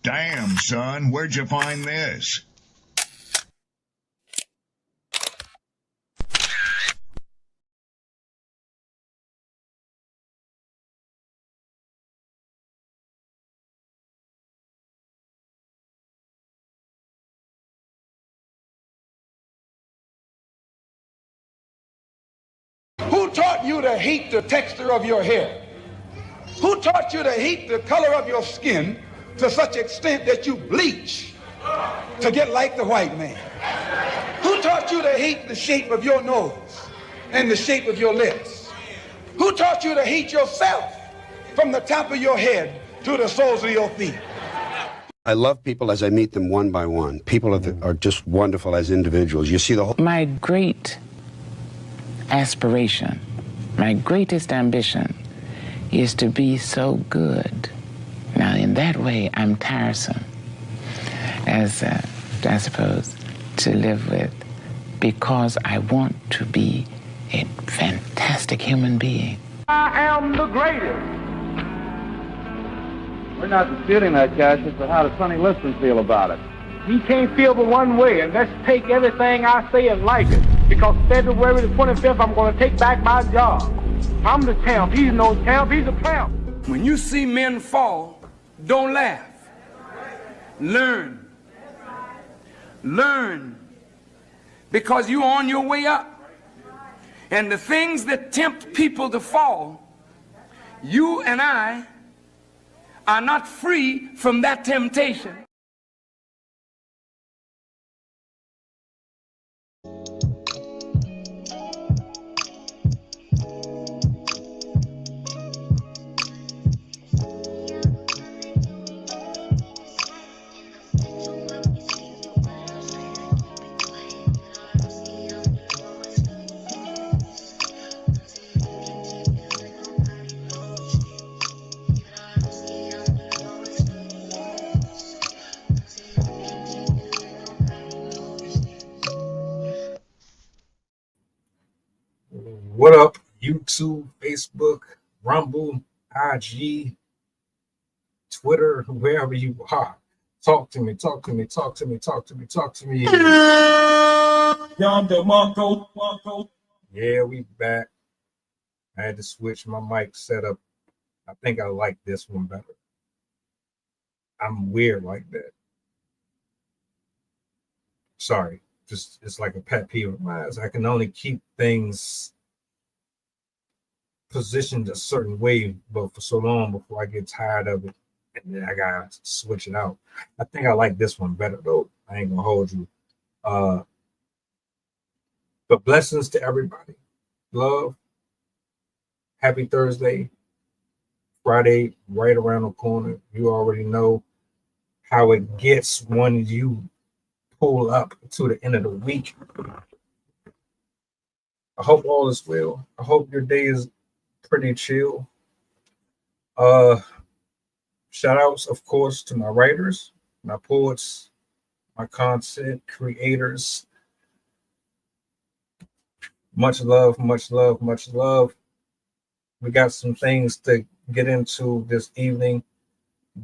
Damn, son, where'd you find this? Who taught you to hate the texture of your hair? Who taught you to hate the color of your skin to such extent that you bleach to get like the white man? Who taught you to hate the shape of your nose and the shape of your lips? Who taught you to hate yourself from the top of your head to the soles of your feet? I love people as I meet them one by one. People are just wonderful as individuals. You see the whole... My great aspiration, my greatest ambition is to be so good. Now, in that way, I'm tiresome, as I suppose, to live with, because I want to be a fantastic human being. I am the greatest. We're not disputing that, Cassius, but how does Sonny Liston feel about it? He can't feel but one way, and that's take everything I say and like it. Because February the 25th, I'm going to take back my job. I'm the champ. He's no champ. He's a tramp. When you see men fall, don't laugh. Learn. Learn. Because you're on your way up. And the things that tempt people to fall, you and I are not free from that temptation. What up, YouTube, Facebook, Rumble, IG, Twitter, wherever you are. Talk to me, talk to me, talk to me, talk to me, talk to me. Yonder Marco. Yeah, we back. I had to switch my mic setup. I think I like this one better. I'm weird like that. Sorry, just it's like a pet peeve of mine. I can only keep things positioned a certain way, but for so long before I get tired of it, and then I gotta switch it out. I think I like this one better though. I ain't gonna hold you. But blessings to everybody. Love. Happy Thursday. Friday right around the corner. You already know how it gets when you pull up to the end of the week. I hope all is well. I hope your day is pretty chill. Shout outs, of course, to my writers, my poets, my content creators. Much love, much love, much love. We got some things to get into this evening.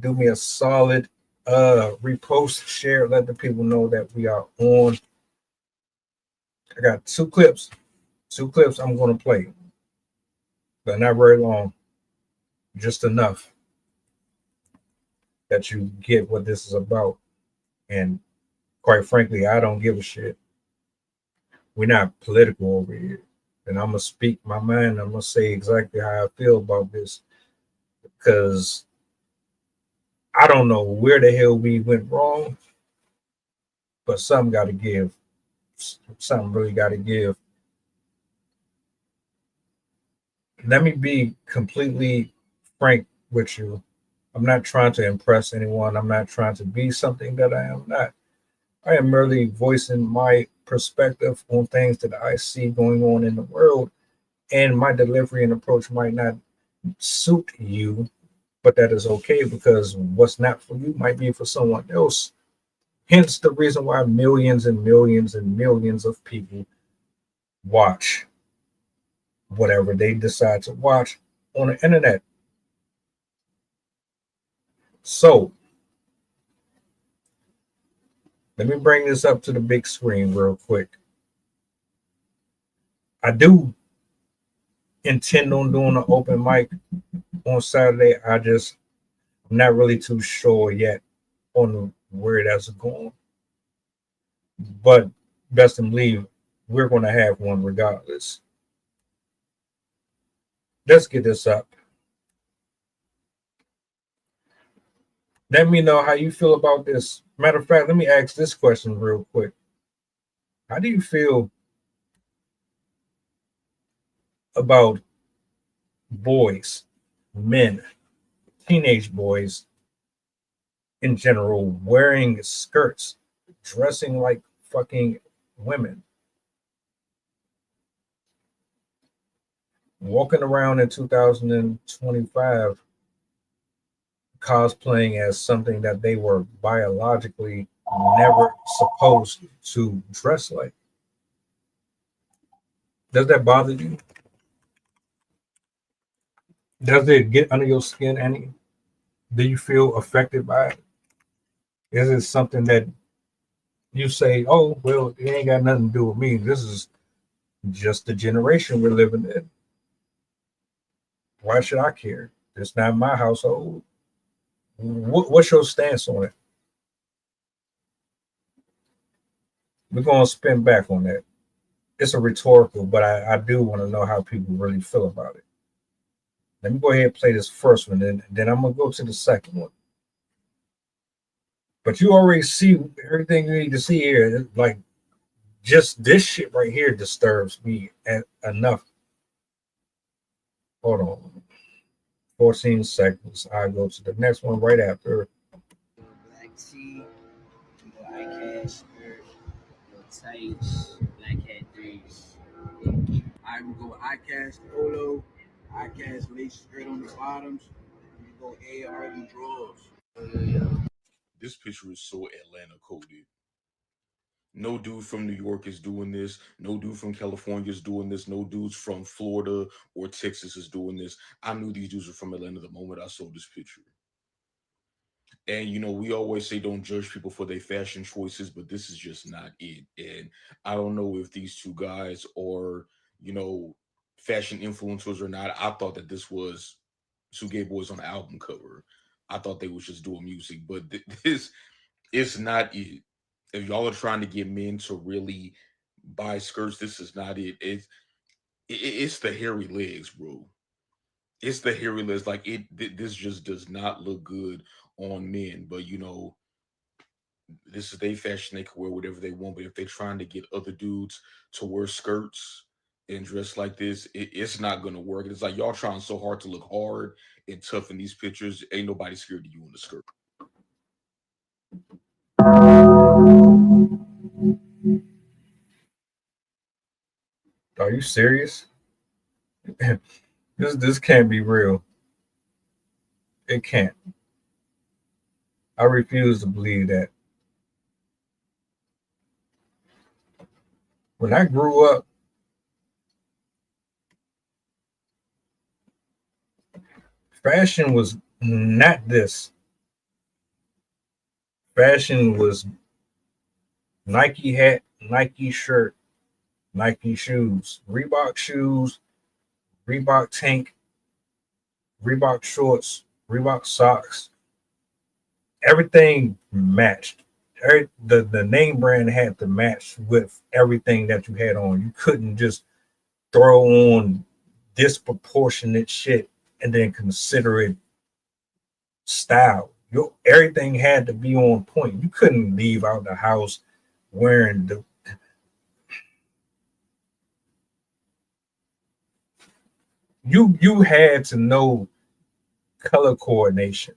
Do me a solid repost, share, let the people know that we are on. I got two clips I'm going to play, but not very long, just enough that you get what this is about. And quite frankly, I don't give a shit. We're not political over here. And I'm going to speak my mind. I'm going to say exactly how I feel about this, because I don't know where the hell we went wrong, but something got to give. Something really got to give. Let me be completely frank with you. I'm not trying to impress anyone. I'm not trying to be something that I am not. I am merely voicing my perspective on things that I see going on in the world, and my delivery and approach might not suit you, but that is okay, because what's not for you might be for someone else. Hence the reason why millions and millions and millions of people watch whatever they decide to watch on the internet. So Let me bring this up to the big screen real quick. I do intend on doing an open mic on Saturday. I'm not really too sure yet on where that's going. But best believe we're going to have one regardless. Let's get this up. Let me know how you feel about this. Matter of fact, let me ask this question real quick. How do you feel about boys, men, teenage boys in general, wearing skirts, dressing like fucking women, walking around in 2025 cosplaying as something that they were biologically never supposed to dress like? Does that bother you? Does it get under your skin any? Do you feel affected by it? Is it something that you say, oh, well, it ain't got nothing to do with me. This is just the generation we're living in. Why should I care? It's not my household. What's your stance on it? We're going to spin back on that. It's a rhetorical, but I do want to know how people really feel about it. Let me go ahead and play this first one, and then I'm going to go to the second one. But you already see everything you need to see here. Like, just this shit right here disturbs me enough. Hold on. 14 seconds. I go to the next one right after. Black tee, black hat skirt, tights, black hat threes. I would go eye-cast polo, eye-cast lace skirt on the bottoms, and go AR and drawers. This picture is so Atlanta coded. No dude from New York is doing this. No dude from California is doing this. No dudes from Florida or Texas is doing this. I knew these dudes were from Atlanta the moment I saw this picture. And, you know, we always say don't judge people for their fashion choices, but this is just not it. And I don't know if these two guys are, you know, fashion influencers or not. I thought that this was two gay boys on the album cover. I thought they was just doing music, but this is not it. If y'all are trying to get men to really buy skirts, this is not it. It's the hairy legs, bro. It's the hairy legs. Like this just does not look good on men. But you know, this is their fashion. They can wear whatever they want. But if they're trying to get other dudes to wear skirts and dress like this, it's not gonna work. It's like y'all trying so hard to look hard and tough in these pictures. Ain't nobody scared of you in the skirt. Are you serious? This can't be real. It can't. I refuse to believe that. When I grew up, fashion was not this. Fashion was Nike hat, Nike shirt, Nike shoes, Reebok tank, Reebok shorts, Reebok socks. Everything matched. The name brand had to match with everything that you had on. You couldn't just throw on disproportionate shit and then consider it style. Everything had to be on point. You couldn't leave out the house wearing the you had to know color coordination.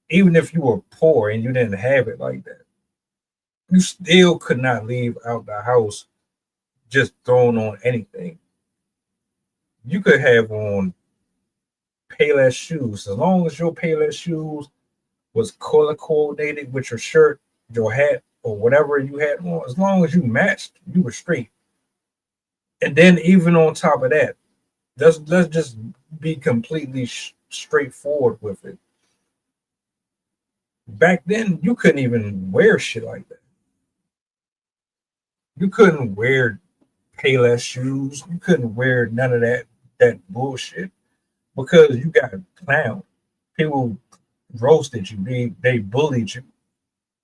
Even if you were poor and you didn't have it like that, you still could not leave out the house just throwing on anything. You could have on Payless shoes. As long as your Payless shoes was color coordinated with your shirt, your hat, or whatever you had on, as long as you matched, you were straight. And then even on top of that, let's just be completely straightforward with it. Back then, you couldn't even wear shit like that. You couldn't wear Payless shoes. You couldn't wear none of that bullshit because you got clowned. People roasted you. They bullied you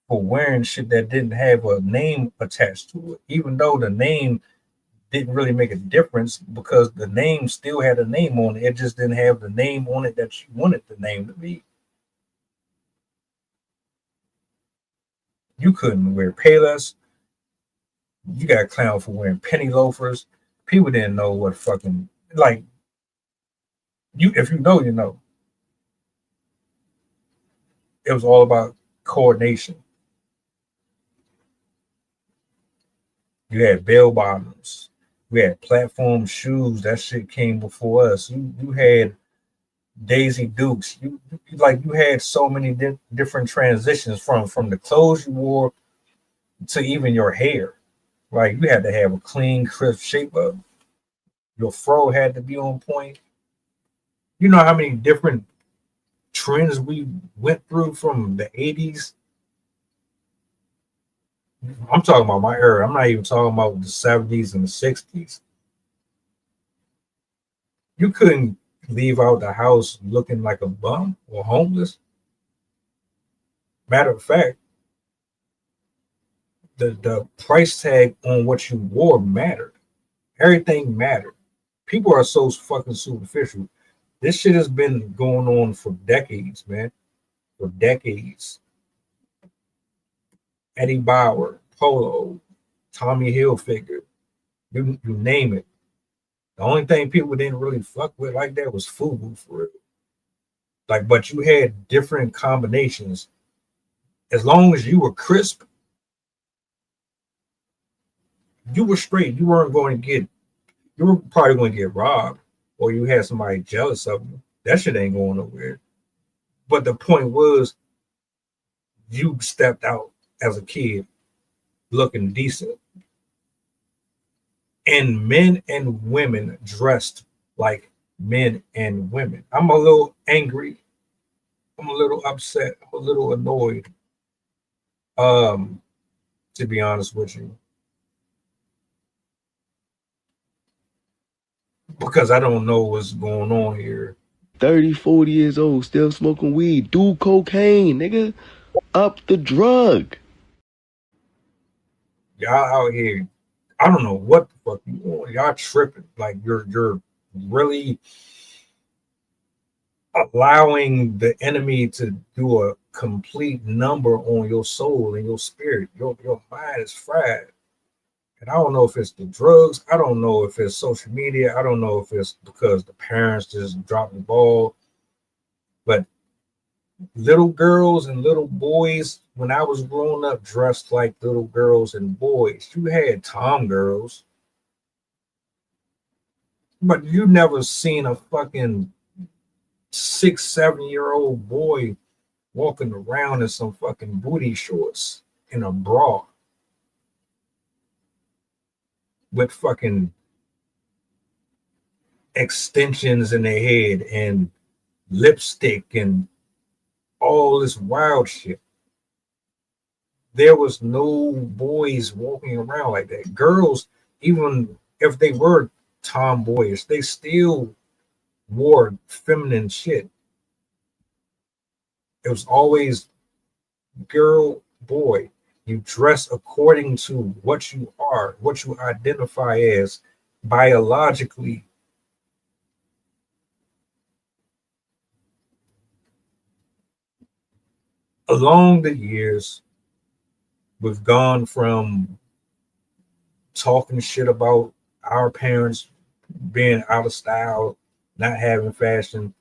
for wearing shit that didn't have a name attached to it, even though the name didn't really make a difference because the name still had a name on it. It just didn't have the name on it that you wanted the name to be. You couldn't wear Payless. You got clowned for wearing penny loafers. People didn't know what fucking like you. If you know, you know. It was all about coordination. You had bell bottoms. We had platform shoes. That shit came before us. You had Daisy Dukes. You had so many different transitions from the clothes you wore to even your hair. Like you had to have a clean, crisp shape up. Your fro had to be on point. You know how many different trends we went through from the 80s. I'm talking about my era. I'm not even talking about the 70s and the 60s. You couldn't leave out the house looking like a bum or homeless. Matter of fact, the price tag on what you wore mattered. Everything mattered. People are so fucking superficial. This shit has been going on for decades, man. For decades. Eddie Bauer, Polo, Tommy Hilfiger, you name it. The only thing people didn't really fuck with like that was FUBU for real. Like, but you had different combinations. As long as you were crisp, you were straight. You weren't going to get, you were probably going to get robbed or you had somebody jealous of you. That shit ain't going nowhere. But the point was, you stepped out as a kid looking decent. And men and women dressed like men and women. I'm a little angry. I'm a little upset. I'm a little annoyed. To be honest with you. Because I don't know what's going on here. 30, 40 years old, still smoking weed. Do cocaine, nigga. Up the drug. Y'all out here, I don't know what the fuck you want. Y'all tripping. Like you're really allowing the enemy to do a complete number on your soul and your spirit. Your mind is fried. And I don't know if it's the drugs. I don't know if it's social media. I don't know if it's because the parents just dropped the ball. But little girls and little boys, when I was growing up, dressed like little girls and boys. You had tom girls. But you never seen a fucking 6, 7-year-old boy walking around in some fucking booty shorts in a bra with fucking extensions in their head and lipstick and all this wild shit. There was no boys walking around like that. Girls, even if they were tomboyish, they still wore feminine shit. It was always girl, boy. You dress according to what you are, what you identify as biologically. Along the years, we've gone from talking shit about our parents being out of style, not having fashion,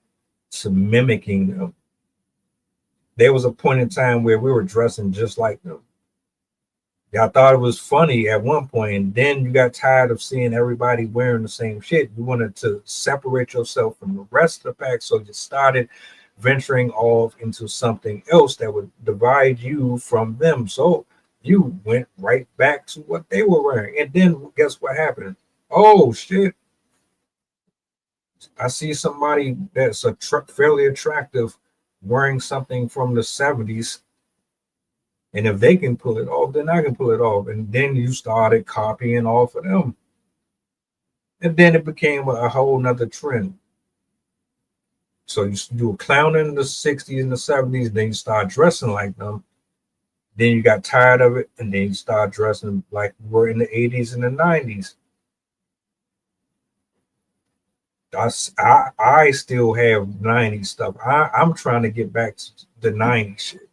to mimicking them. There was a point in time where we were dressing just like them. Y'all thought it was funny at one point, and then you got tired of seeing everybody wearing the same shit. You wanted to separate yourself from the rest of the pack, so you started venturing off into something else that would divide you from them. So you went right back to what they were wearing. And then guess what happened? Oh, shit. I see somebody that's fairly attractive wearing something from the 70s And if they can pull it off, then I can pull it off. And then you started copying off of them. And then it became a whole nother trend. So you were clowning in the 60s and the 70s, then you start dressing like them. Then you got tired of it, and then you start dressing like we're in the 80s and the 90s. I still have 90s stuff. I'm trying to get back to the 90s shit.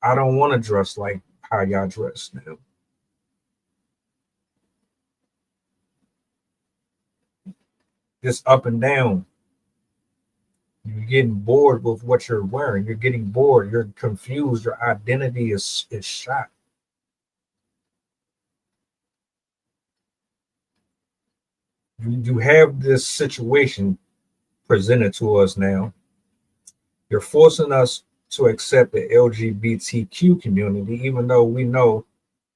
I don't want to dress like how y'all dress now. Just up and down. You're getting bored with what you're wearing. You're getting bored. You're confused. Your identity is shot. You have this situation presented to us now. You're forcing us to accept the LGBTQ community, even though we know,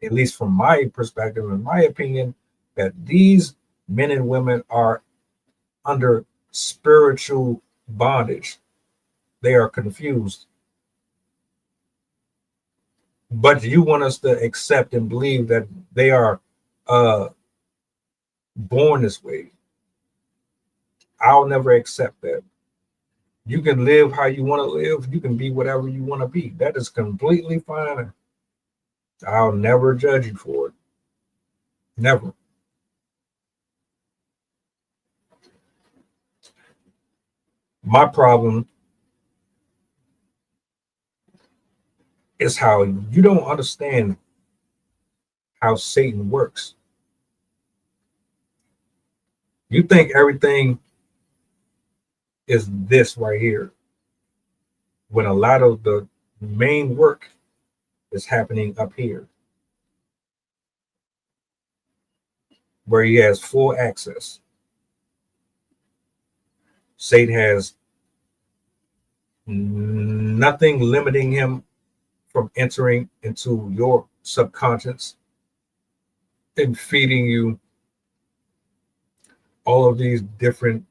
at least from my perspective, in my opinion, that these men and women are under spiritual bondage. They are confused. But you want us to accept and believe that they are born this way. I'll never accept that. You can live how you want to live. You can be whatever you want to be. That is completely fine. I'll never judge you for it. Never. My problem is how you don't understand how Satan works. You think everything is this right here, when a lot of the main work is happening up here, where he has full access. Satan has nothing limiting him from entering into your subconscious and feeding you all of these different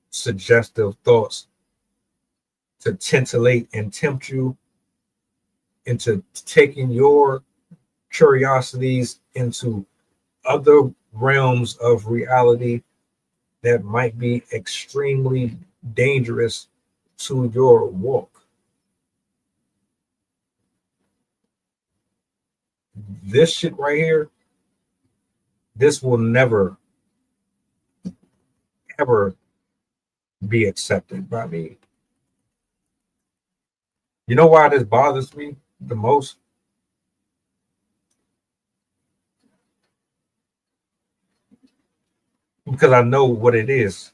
suggestive thoughts to titillate and tempt you into taking your curiosities into other realms of reality that might be extremely dangerous to your walk. This shit right here, this will never, ever be accepted by me. You know why this bothers me the most? Because I know what it is.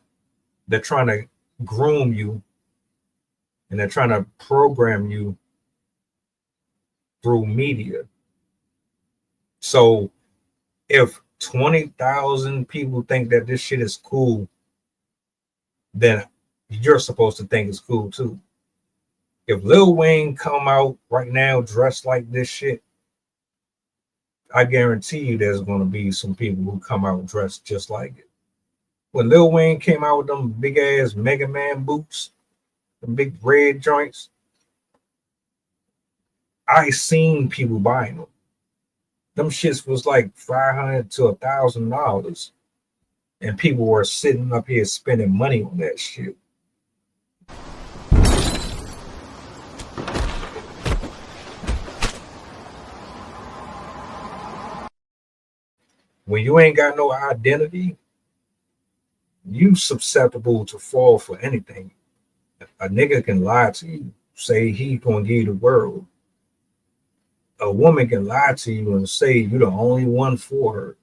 They're trying to groom you, and they're trying to program you through media. So if 20,000 people think that this shit is cool, then you're supposed to think it's cool too. If Lil Wayne come out right now dressed like this shit, I guarantee you there's going to be some people who come out dressed just like it. When Lil Wayne came out with them big ass Mega Man boots, the big red joints, I seen people buying them. Them shits was like $500 to $1,000, and people were sitting up here spending money on that shit. When you ain't got no identity, you susceptible to fall for anything. A nigga can lie to you, say he gonna give you the world. A woman can lie to you and say you're the only one for her.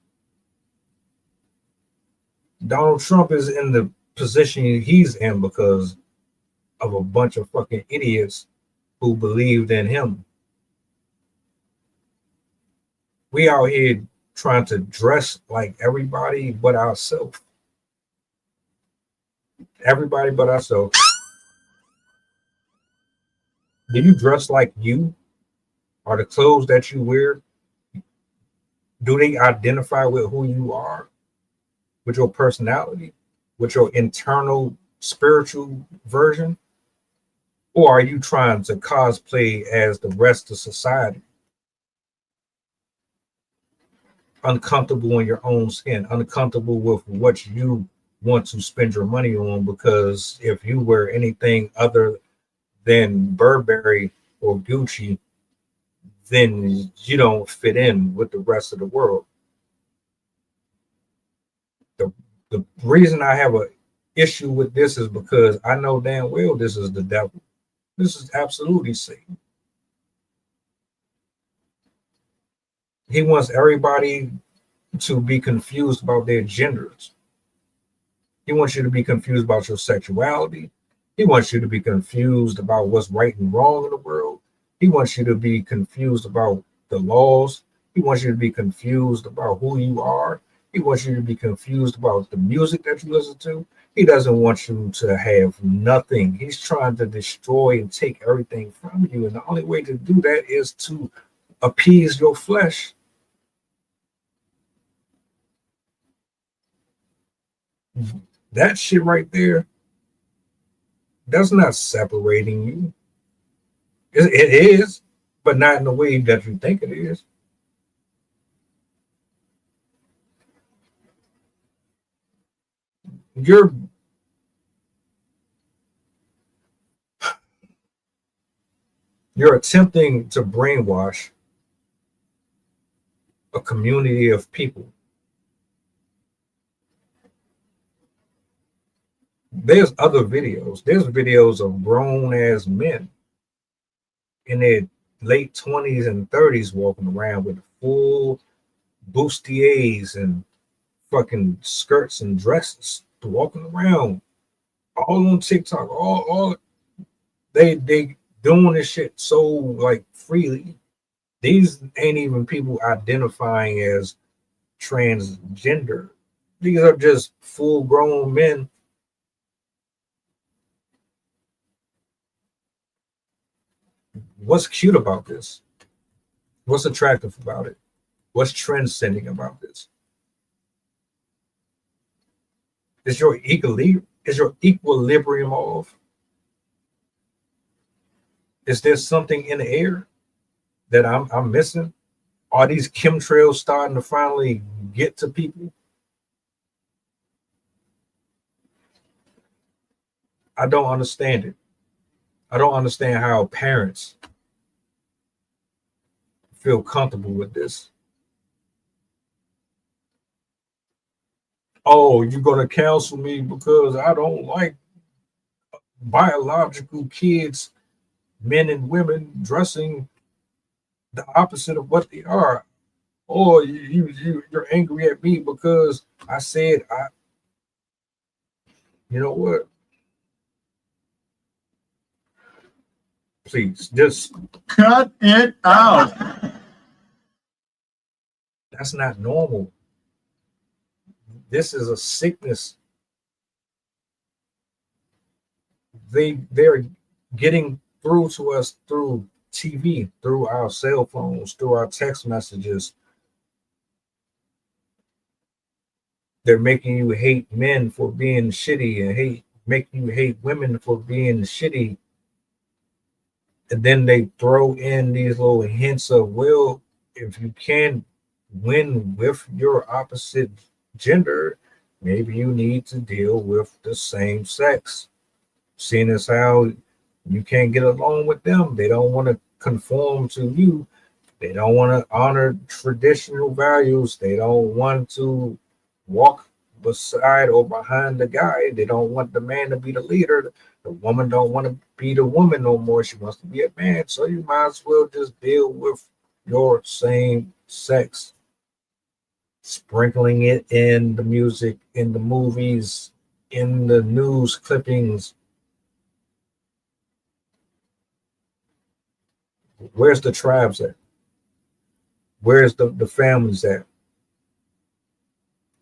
Donald Trump is in the position he's in because of a bunch of fucking idiots who believed in him. We out here trying to dress like everybody but ourselves. Everybody but ourselves. Do you dress like you? Are the clothes that you wear, do they identify with who you are? With your personality? With your internal spiritual version? Or are you trying to cosplay as the rest of society? uncomfortable in your own skin, uncomfortable with what you want to spend your money on, because if you wear anything other than Burberry or Gucci, then you don't fit in with the rest of the world. The reason I have an issue with this is because I know damn well this is the devil. This is absolutely Satan. He wants everybody to be confused about their genders. He wants you to be confused about your sexuality. He wants you to be confused about what's right and wrong in the world. He wants you to be confused about the laws. He wants you to be confused about who you are. He wants you to be confused about the music that you listen to. He doesn't want you to have nothing. He's trying to destroy and take everything from you. And the only way to do that is to appease your flesh. That shit right there, that's not separating you. It is, but not in the way that you think it is. You're attempting to brainwash a community of people. There's other videos. There's videos of grown ass men in their late 20s and 30s walking around with full bustiers and fucking skirts and dresses, walking around all on TikTok. All they doing this shit so like freely. These ain't even people identifying as transgender. These are just full grown men. What's cute about this? What's attractive about it? What's trend-setting about this? Is your equilibrium off? Is there something in the air that I'm missing? Are these chemtrails starting to finally get to people? I don't understand it. I don't understand how parents feel comfortable with this. Oh, you're going to counsel me because I don't like biological kids, men and women dressing the opposite of what they are. Or you're angry at me because I said you know what? Please just cut it out. That's not normal. This is a sickness. They're getting through to us through TV, through our cell phones, through our text messages. They're making you hate men for being shitty and making you hate women for being shitty. And then they throw in these little hints of, well, if you can win with your opposite gender, maybe you need to deal with the same sex. Seeing as how you can't get along with them, they don't want to conform to you. They don't want to honor traditional values. They don't want to walk beside or behind the guy. They don't want the man to be the leader. The woman don't want to be the woman no more. She wants to be a man. So you might as well just deal with your same sex. Sprinkling it in the music, in the movies, in the news clippings. Where's the tribes at? Where's the families at?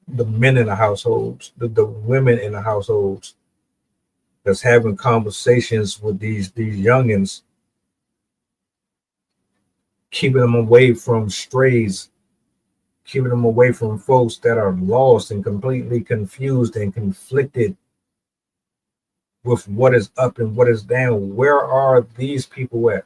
The men in the households, the women in the households that's having conversations with these youngins, keeping them away from strays, keeping them away from folks that are lost and completely confused and conflicted with what is up and what is down. Where are these people at?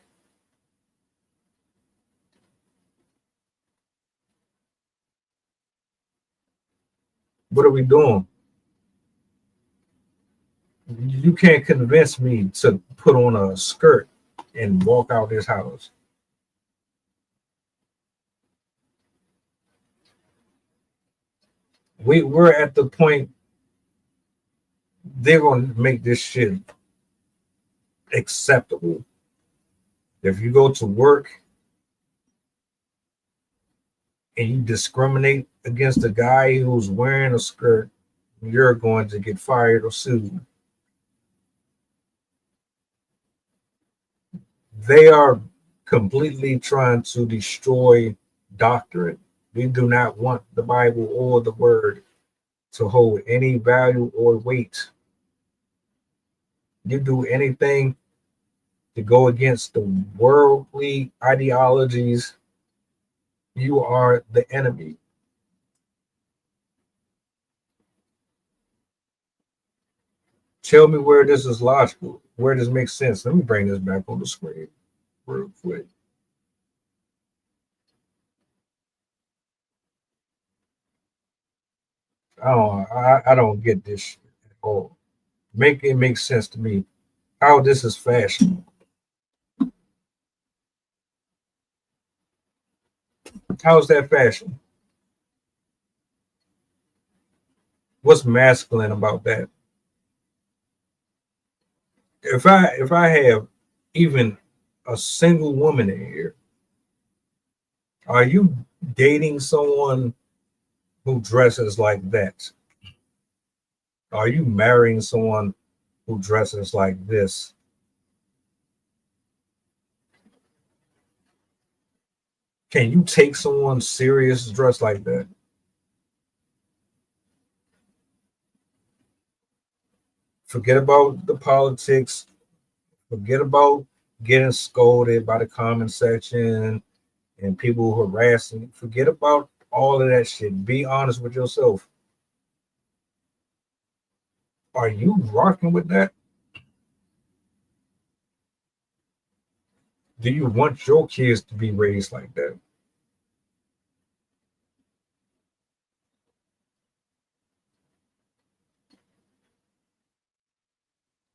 What are we doing? You can't convince me to put on a skirt and walk out this house. We're at the point they're going to make this shit acceptable. If you go to work and you discriminate against a guy who's wearing a skirt, you're going to get fired or sued. They are completely trying to destroy doctrine. They do not want the Bible or the word to hold any value or weight. You do anything to go against the worldly ideologies, you are the enemy. Tell me where this is logical, where this makes sense. Let me bring this back on the screen real quick. I don't get this shit at all. Make it make sense to me how this is fashion. How is that fashion? What's masculine about that? If I have even a single woman in here, are you dating someone who dresses like that? Are you marrying someone who dresses like this? Can you take someone serious dressed like that? Forget about the politics. Forget about getting scolded by the comment section and people harassing. Forget about all of that shit. Be honest with yourself. Are you rocking with that? Do you want your kids to be raised like that?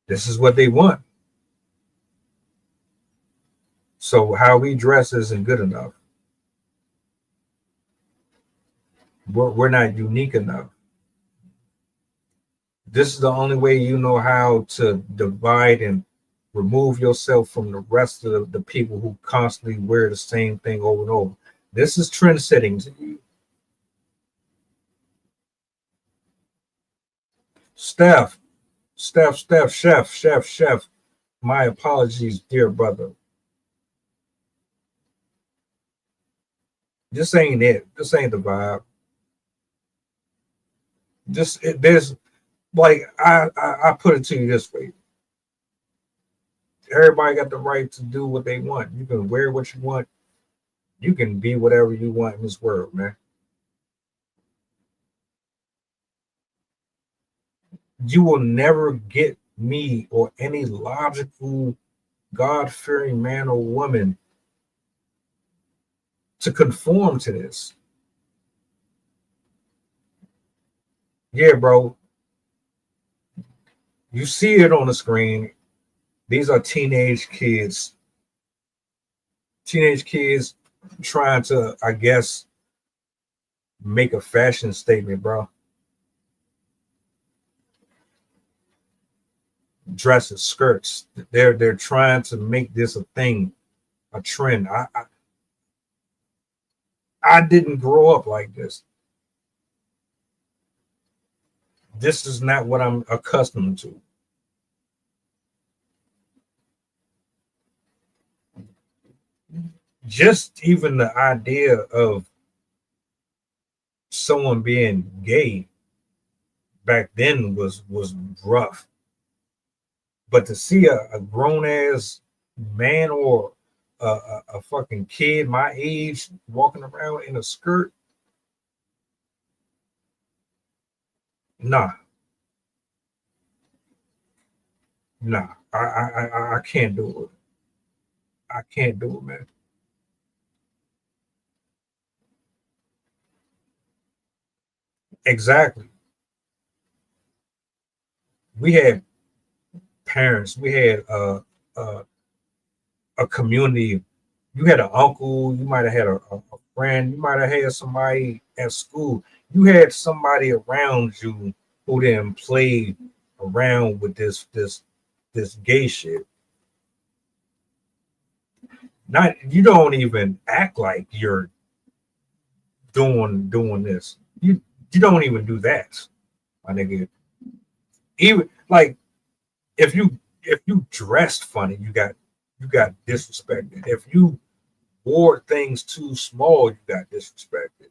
This is what they want. So how we dress isn't good enough. We're not unique enough. This is the only way you know how to divide and remove yourself from the rest of the people who constantly wear the same thing over and over. This is trend setting to you. Chef. My apologies, dear brother. This ain't it. This ain't the vibe. There's like I put it to you this way. Everybody got the right to do what they want. You can wear what you want. You can be whatever you want in this world, man. You will never get me or any logical, God-fearing man or woman to conform to this. Yeah, bro. You see it on the screen. These are teenage kids. Teenage kids trying to, I guess, make a fashion statement, bro. Dresses, skirts. They're trying to make this a thing, a trend. I didn't grow up like this. This is not what I'm accustomed to. Just even the idea of someone being gay back then was rough. But to see a grown ass man or a fucking kid my age walking around in a skirt, nah, I can't do it. I can't do it, man. Exactly. we had parents, we had a community. You had an uncle, you might have had a friend, you might have had somebody at school. You had somebody around you who then played around with this gay shit. Not you don't even act like you're doing this. You don't even do that, my nigga. Even like if you dressed funny, you got disrespected. If you wore things too small, you got disrespected.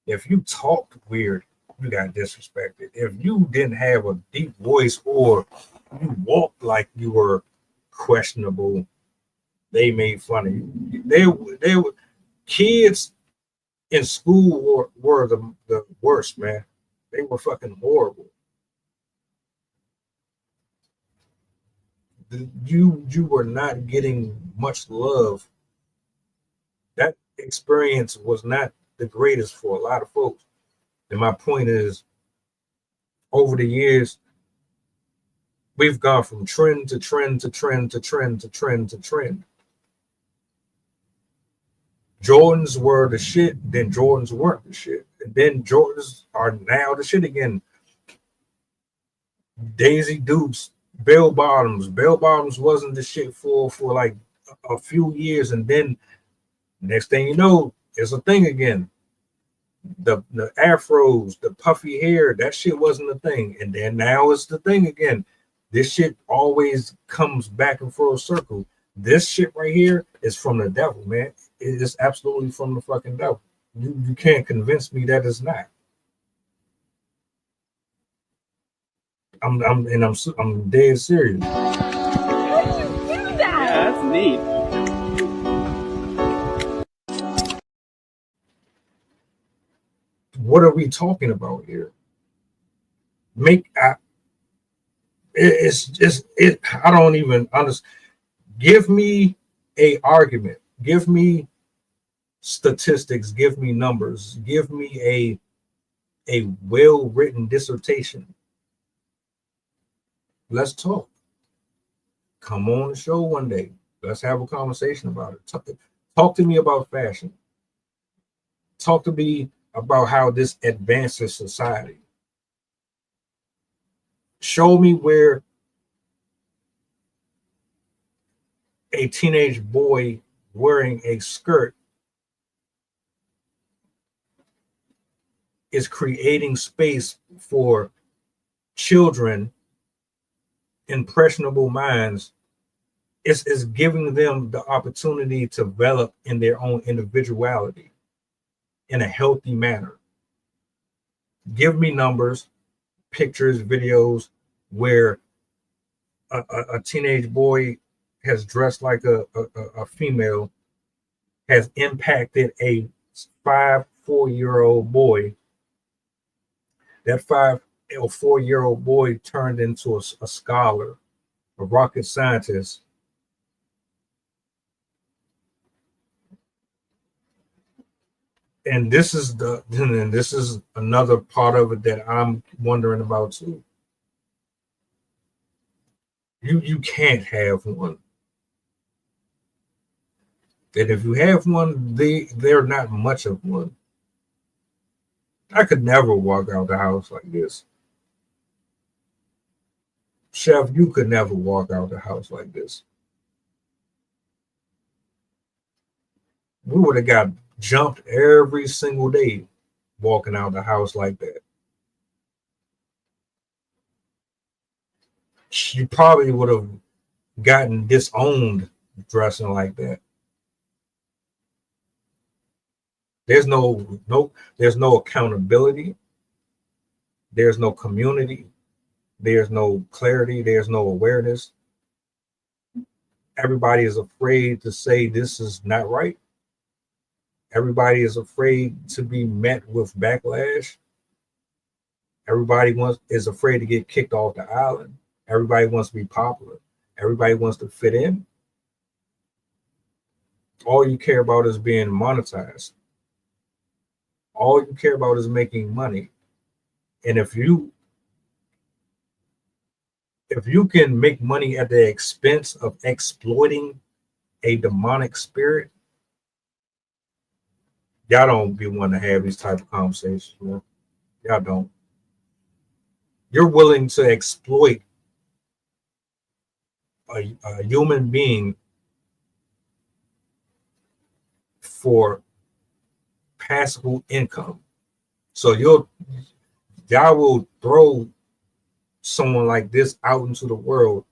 If you talked weird, you got disrespected. If you didn't have a deep voice or you walked like you were questionable, they made fun of you. They were kids in school were the worst, man. They were fucking horrible. You were not getting much love. That experience was not the greatest for a lot of folks. And my point is, over the years, we've gone from trend to trend to trend to trend to trend to trend. Jordans were the shit, then Jordans weren't the shit. And then Jordans are now the shit again. Daisy Dukes, bell bottoms. Bell bottoms wasn't the shit for like a few years, and then next thing you know, it's a thing again. The afros, the puffy hair, that shit wasn't a thing, and then now it's the thing again. This shit always comes back in full circle. This shit right here is from the devil, man. It is absolutely from the fucking devil. You can't convince me that it's not. I'm dead serious. How do you do that? Yeah, that's neat. What are we talking about here? I don't even understand. Give me a argument. Give me statistics. Give me numbers. Give me a well-written dissertation. Let's talk. Come on the show one day. Let's have a conversation about it. Talk to me about fashion. Talk to me about how this advances society. Show me where a teenage boy wearing a skirt is creating space for children, impressionable minds. Is giving them the opportunity to develop in their own individuality in a healthy manner. Give me numbers, pictures, videos where a teenage boy has dressed like a female, has impacted a 4-year-old boy. That 5 or 4-year-old boy turned into a scholar, a rocket scientist. And this is another part of it that I'm wondering about too. You can't have one. And if you have one, they're not much of one. I could never walk out the house like this. Chef, you could never walk out the house like this. We would have got jumped every single day walking out the house like that. You probably would have gotten disowned dressing like that. There's no accountability. There's no community. There's no clarity. There's no awareness. Everybody is afraid to say this is not right. Everybody is afraid to be met with backlash. Everybody is afraid to get kicked off the island. Everybody wants to be popular. Everybody wants to fit in. All you care about is being monetized. All you care about is making money. And if you if you can make money at the expense of exploiting a demonic spirit, y'all don't be wanting to have these type of conversations, man. Y'all don't. You're willing to exploit a human being for passive income. So y'all will throw someone like this out into the world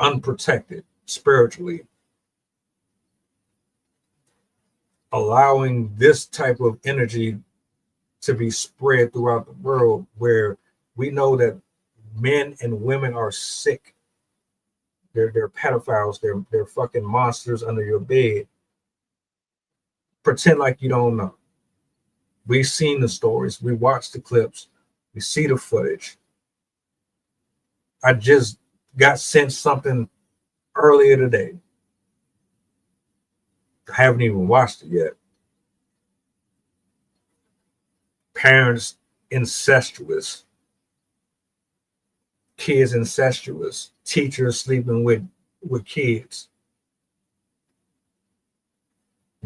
unprotected spiritually, allowing this type of energy to be spread throughout the world, where we know that men and women are sick. They're pedophiles. They're fucking monsters under your bed. Pretend like you don't know. We've seen the stories. We watched the clips. We see the footage. I just got sent something earlier today. I haven't even watched it yet. Parents incestuous. Kids incestuous. Teachers sleeping with kids.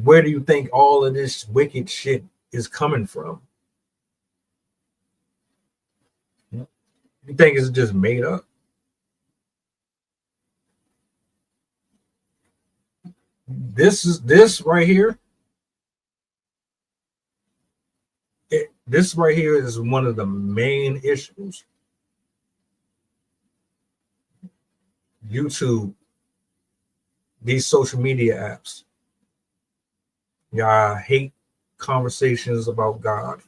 Where do you think all of this wicked shit is coming from? You think it's just made up? This right here. This right here is one of the main issues. YouTube, these social media apps. Y'all hate conversations about God.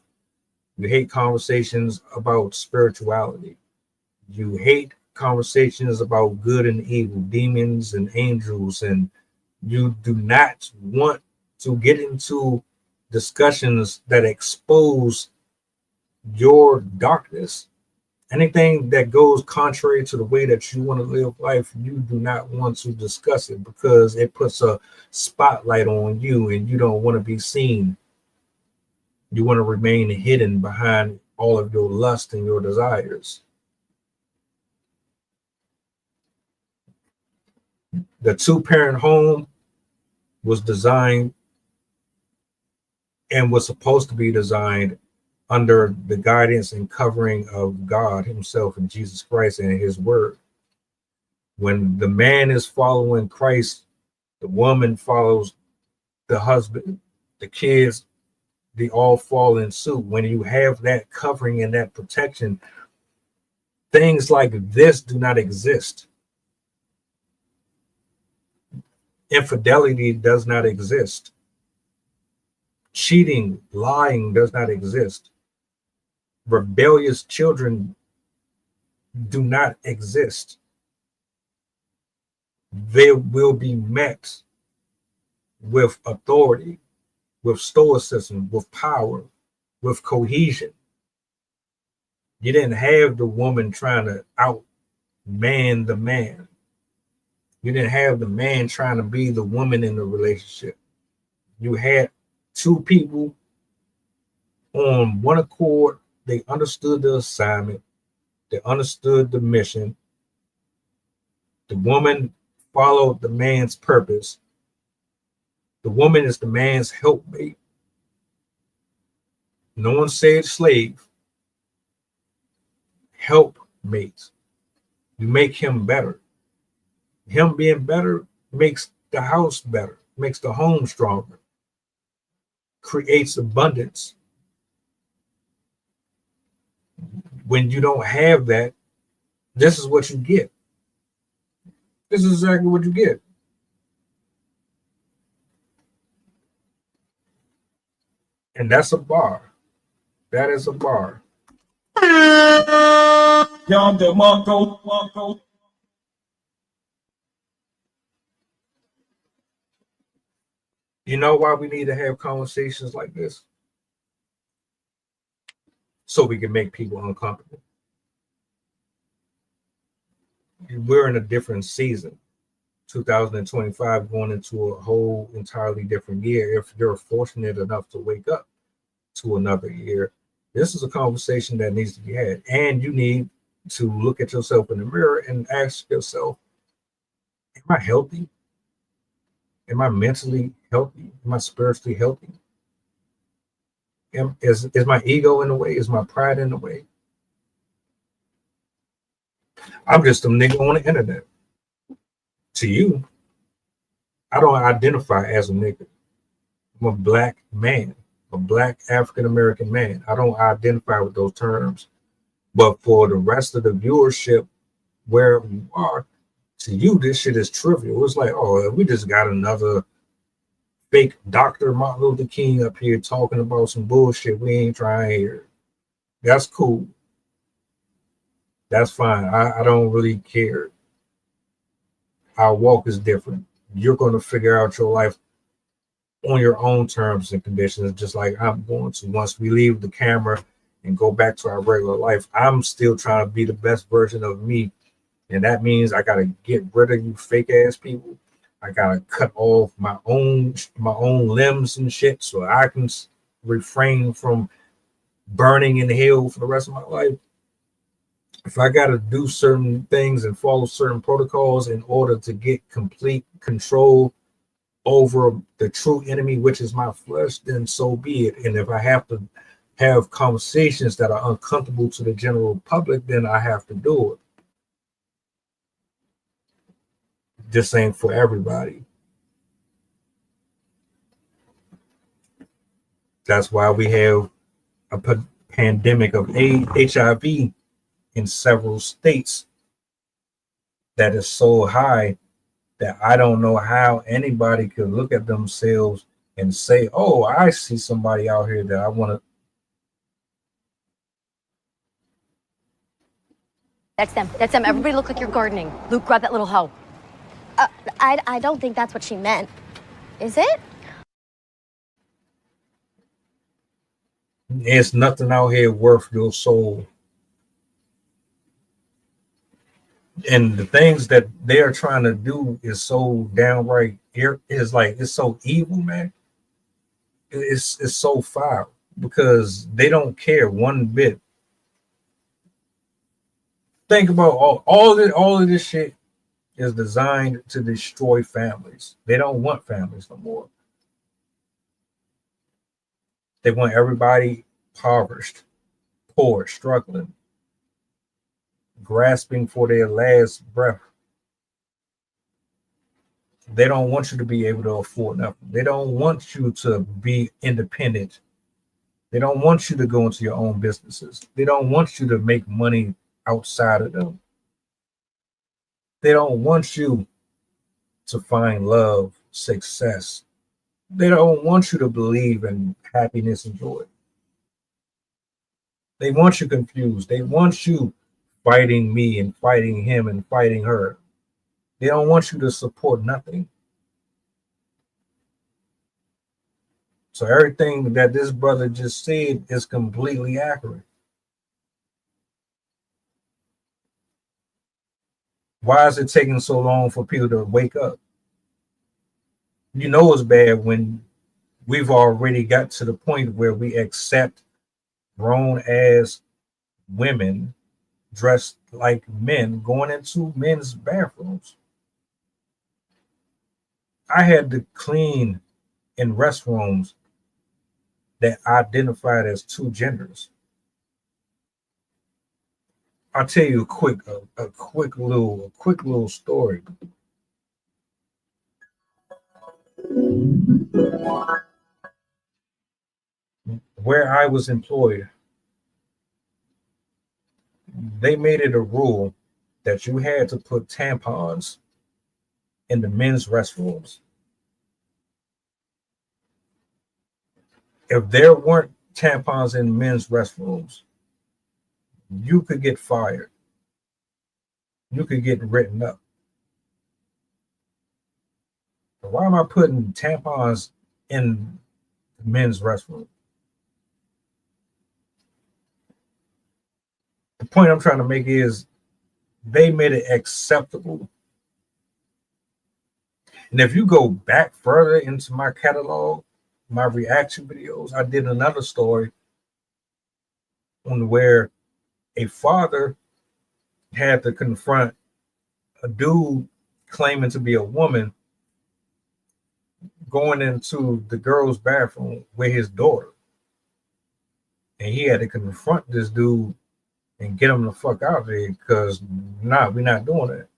You hate conversations about spirituality. You hate conversations about good and evil, demons and angels, and you do not want to get into discussions that expose your darkness. Anything that goes contrary to the way that you want to live life, you do not want to discuss it because it puts a spotlight on you and you don't want to be seen. You want to remain hidden behind all of your lust and your desires. The two-parent home was designed and was supposed to be designed under the guidance and covering of God himself and Jesus Christ and his word. When the man is following Christ, the woman follows the husband, the kids, they all fall in suit. When you have that covering and that protection, things like this do not exist. Infidelity does not exist. Cheating, lying does not exist. Rebellious children do not exist. They will be met with authority, with stoicism, with power, with cohesion. You didn't have the woman trying to outman the man. You didn't have the man trying to be the woman in the relationship. You had two people on one accord. They understood the assignment. They understood the mission. The woman followed the man's purpose. The woman is the man's helpmate. No one said slave. Helpmate. You make him better. Him being better makes the house better, makes the home stronger, creates abundance. When you don't have that, this is what you get. This is exactly what you get. And that's a bar. That is a bar. You know why we need to have conversations like this? So we can make people uncomfortable. We're in a different season. 2025 going into a whole entirely different year. If you're fortunate enough to wake up to another year, This is a conversation that needs to be had. And you need to look at yourself in the mirror and ask yourself, am I healthy? Am I mentally healthy? Am I spiritually healthy? Is my ego in the way? Is my pride in the way? I'm just a nigga on the internet. To you, I don't identify as a nigga. I'm a black man, a black African American man. I don't identify with those terms. But for the rest of the viewership, wherever you are, to you, this shit is trivial. It's like, oh, we just got another fake Dr. Martin Luther King up here talking about some bullshit we ain't trying to hear. That's cool. That's fine. I don't really care. Our walk is different. You're going to figure out your life on your own terms and conditions, just like I'm going to. Once we leave the camera and go back to our regular life, I'm still trying to be the best version of me. And that means I got to get rid of you fake ass people. I got to cut off my own limbs and shit so I can refrain from burning in hell for the rest of my life. If I got to do certain things and follow certain protocols in order to get complete control over the true enemy, which is my flesh, then so be it. And if I have to have conversations that are uncomfortable to the general public, then I have to do it. This ain't for everybody. That's why we have a pandemic of HIV in several states that is so high that I don't know how anybody could look at themselves and say, oh, I see somebody out here that I want to. That's them. That's them. Everybody look like you're gardening. Luke, grab that little hoe. I don't think that's what she meant. Is it? There's nothing out here worth your soul. And the things that they are trying to do is so downright, it's so evil, man. It's so foul because they don't care one bit. Think about all of this shit is designed to destroy families. They don't want families no more. They want everybody impoverished, poor, struggling, grasping for their last breath. They don't want you to be able to afford nothing. They don't want you to be independent. They don't want you to go into your own businesses. They don't want you to make money outside of them. They don't want you to find love, success. They don't want you to believe in happiness and joy. They want you confused. They want you fighting me and fighting him and fighting her. They don't want you to support nothing. So everything that this brother just said is completely accurate. Why is it taking so long for people to wake up? You know it's bad when we've already got to the point where we accept grown ass women dressed like men going into men's bathrooms. I had to clean in restrooms that identified as two genders. I'll tell you a quick little story. Where I was employed, they made it a rule that you had to put tampons in the men's restrooms. If there weren't tampons in men's restrooms, you could get fired. You could get written up. But why am I putting tampons in the men's restroom? The point I'm trying to make is they made it acceptable. And if you go back further into my catalog, my reaction videos, I did another story on where a father had to confront a dude claiming to be a woman going into the girl's bathroom with his daughter. And he had to confront this dude and get him the fuck out of there because, nah, we're not doing that.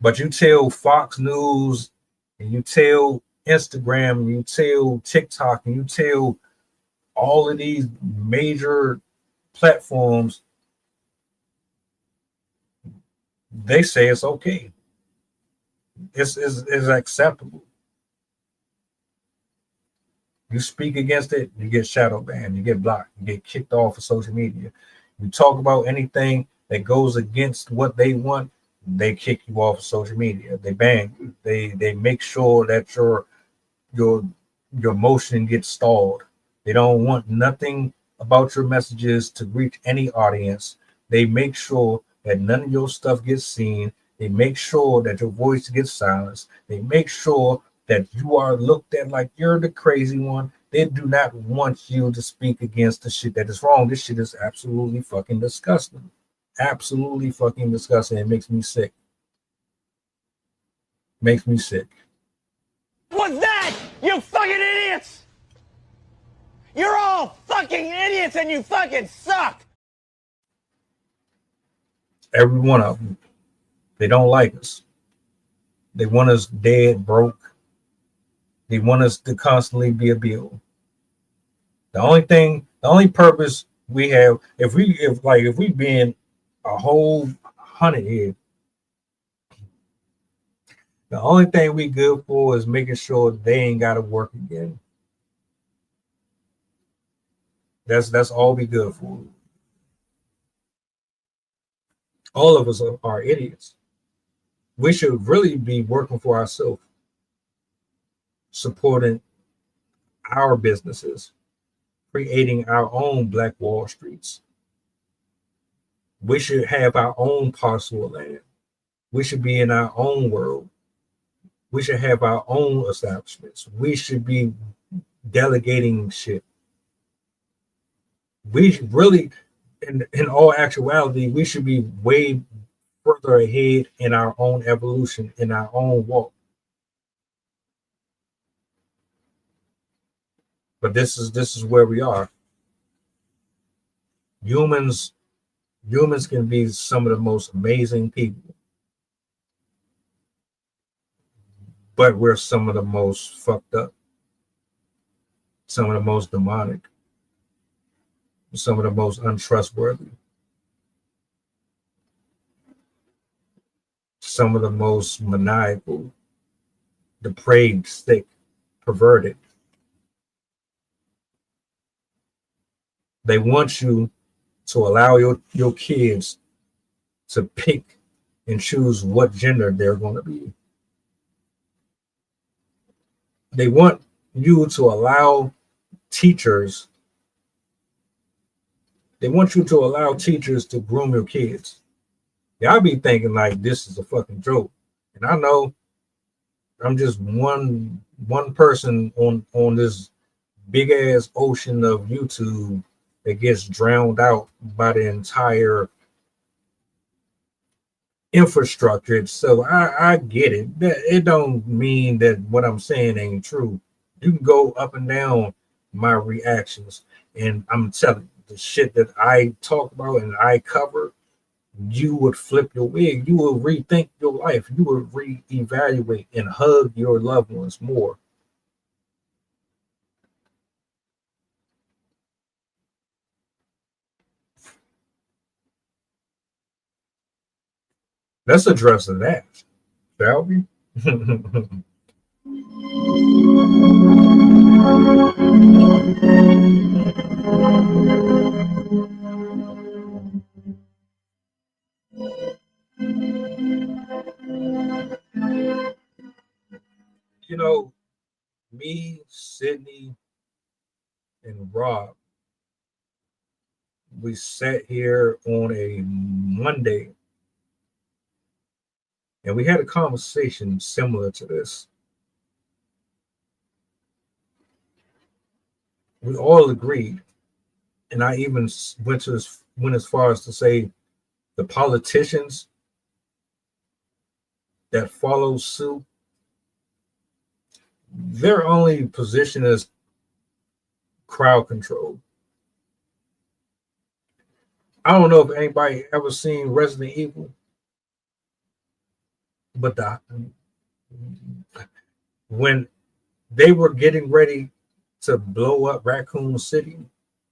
But you tell Fox News and you tell Instagram and you tell TikTok and you tell all of these major platforms, they say it's okay. It's acceptable. You speak against it, you get shadow banned, you get blocked, you get kicked off of social media. You talk about anything that goes against what they want, they kick you off of social media. They ban you. They make sure that your motion gets stalled. They don't want nothing about your messages to reach any audience. They make sure that none of your stuff gets seen. They make sure that your voice gets silenced. They make sure that you are looked at like you're the crazy one. They do not want you to speak against the shit that is wrong. This shit is absolutely fucking disgusting. Absolutely fucking disgusting. It makes me sick. Makes me sick. What's that? You fucking idiots! You're all fucking idiots and you fucking suck! Every one of them. They don't like us. They want us dead, broke. They want us to constantly be a bill. The only purpose we have, if we been a whole 100 here, the only thing we good for is making sure they ain't got to work again. That's all we good for. All of us are idiots. We should really be working for ourselves, supporting our businesses, creating our own Black Wall Streets. We should have our own parcel of land. We should be in our own world. We should have our own establishments. We should be delegating shit. We should really, in all actuality, we should be way further ahead in our own evolution, in our own walk. But this is where we are. Humans can be some of the most amazing people, but we're some of the most fucked up, some of the most demonic, some of the most untrustworthy, some of the most maniacal, depraved, sick, perverted. They want you to allow your kids to pick and choose what gender they're going to be. They want you to allow teachers, to groom your kids. Y'all be thinking like this is a fucking joke. And I know I'm just one person on this big ass ocean of YouTube that gets drowned out by the entire infrastructure. So I get it. It don't mean that what I'm saying ain't true. You can go up and down my reactions, and I'm telling you, the shit that I talk about and I cover, you would flip your wig. You will rethink your life. You will reevaluate and hug your loved ones more. Let's address that, shall we? You know, me, Sydney, and Rob, we sat here on a Monday and we had a conversation similar to this. we all agreed, and I even went as far as to say the politicians that follow suit, their only position is crowd control. I don't know if anybody ever seen Resident Evil, but when they were getting ready to blow up Raccoon City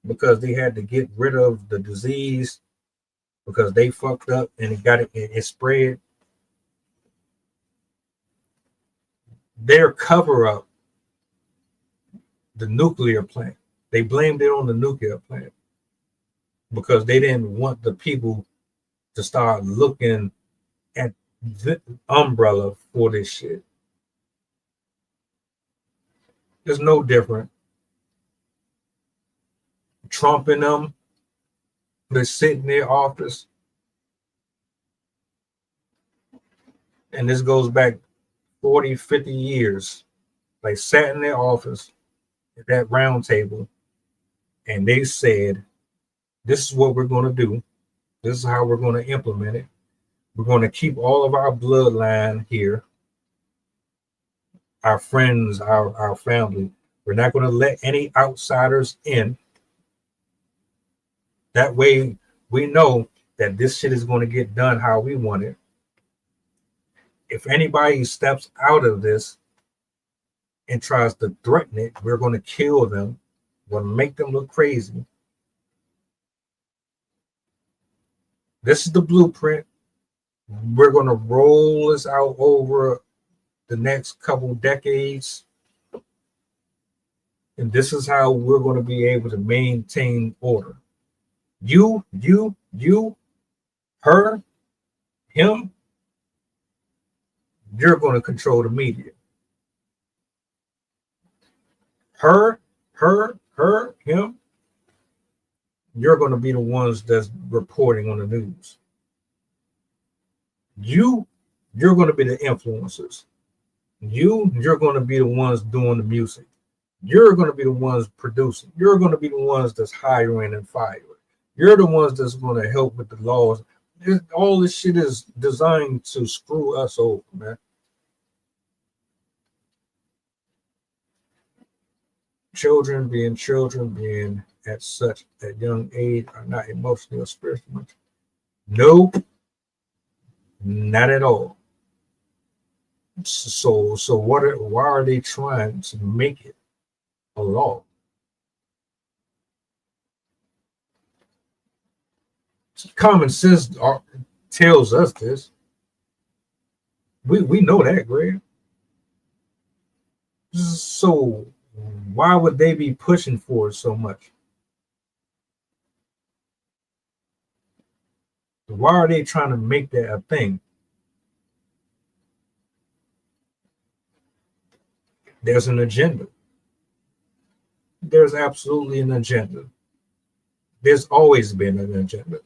because they had to get rid of the disease because they fucked up and it spread. Their cover up, the nuclear plant, they blamed it on the nuclear plant because they didn't want the people to start looking at the umbrella for this shit. It's no different. Trump and them, they sit in their office, and this goes back 40, 50 years. They sat in their office at that round table, and they said, this is what we're going to do. This is how we're going to implement it. We're going to keep all of our bloodline here, our friends, our family. We're not going to let any outsiders in. That way, we know that this shit is going to get done how we want it. If anybody steps out of this and tries to threaten it, we're going to kill them. We're going to make them look crazy. This is the blueprint. We're going to roll this out over the next couple decades. And this is how we're going to be able to maintain order. You, her, him, you're going to control the media. Her, him, you're going to be the ones that's reporting on the news. You're going to be the influencers. You're going to be the ones doing the music. You're going to be the ones producing. You're going to be the ones that's hiring and firing. You're the ones that's going to help with the laws. All this shit is designed to screw us over, man. Children being at such a young age are not emotionally or spiritually. Nope, not at all. So why are they trying to make it a law? Common sense tells us this. We know that, Greg. So why would they be pushing for it so much? Why are they trying to make that a thing? There's an agenda. There's absolutely an agenda. There's always been an agenda.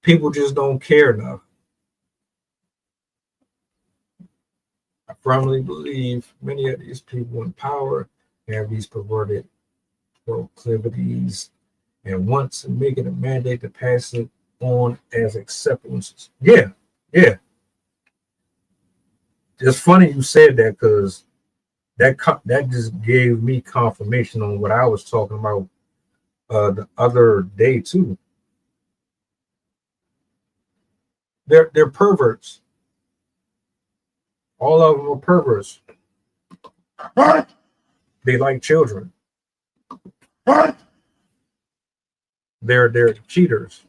People just don't care enough. I firmly believe many of these people in power have these perverted proclivities and want to make it a mandate to pass it on as acceptances. Yeah. It's funny you said that because that just gave me confirmation on what I was talking about the other day too. They're perverts. All of them are perverts. They like children. They're cheaters.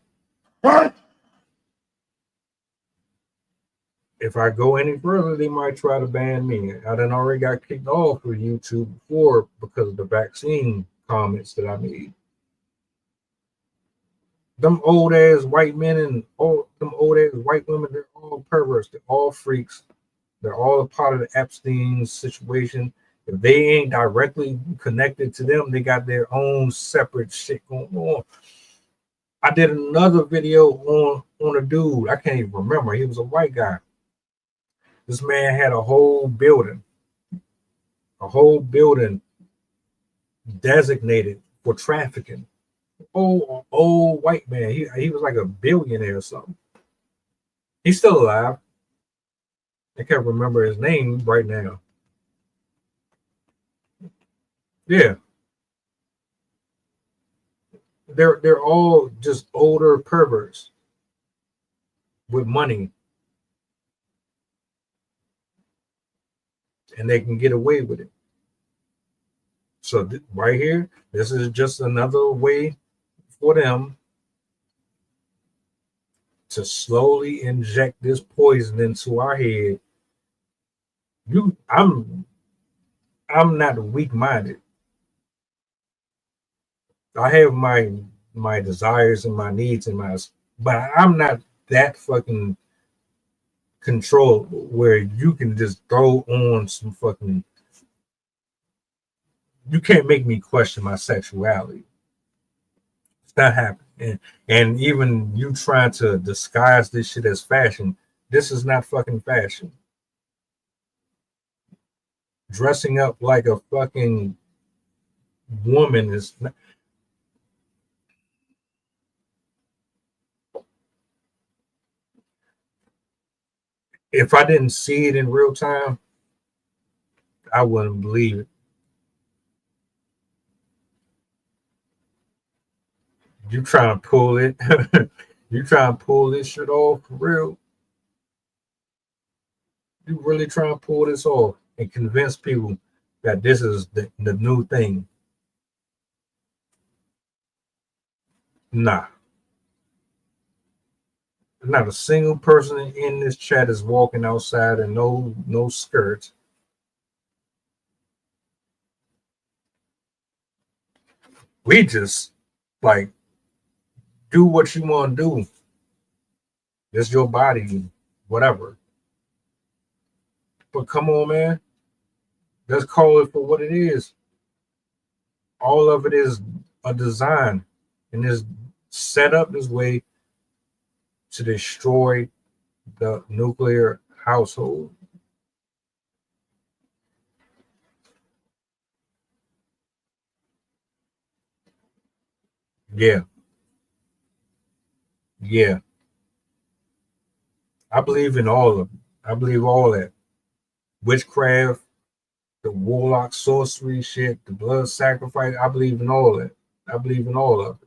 If I go any further, they might try to ban me. I done already got kicked off of YouTube before because of the vaccine comments that I made. Them old ass white men and them old ass white women, they're all perverts. They're all freaks. They're all a part of the Epstein situation. If they ain't directly connected to them, they got their own separate shit going on. I did another video on a dude. I can't even remember. He was a white guy. This man had a whole building designated for trafficking. Old white man. He was like a billionaire or something. He's still alive. I can't remember his name right now. Yeah. They're all just older perverts with money. And they can get away with it. So right here, this is just another way for them to slowly inject this poison into our head. I'm not weak-minded. I have my desires and my needs but I'm not that fucking controlled where you can just throw on some fucking. You can't make me question my sexuality. It's not happening. And even you trying to disguise this shit as fashion, this is not fucking fashion. Dressing up like a fucking woman is not. If I didn't see it in real time, I wouldn't believe it. You trying to pull it. You trying to pull this shit off for real. You really trying to pull this off and convince people that this is the new thing. Nah. Not a single person in this chat is walking outside and no skirt. We just like do what you want to do. It's your body, whatever. But come on, man. Let's call it for what it is. All of it is a design and is set up this way to destroy the nuclear household. Yeah. Yeah. I believe in all of it. I believe all that. Witchcraft, the warlock sorcery shit, the blood sacrifice. I believe in all that. I believe in all of it.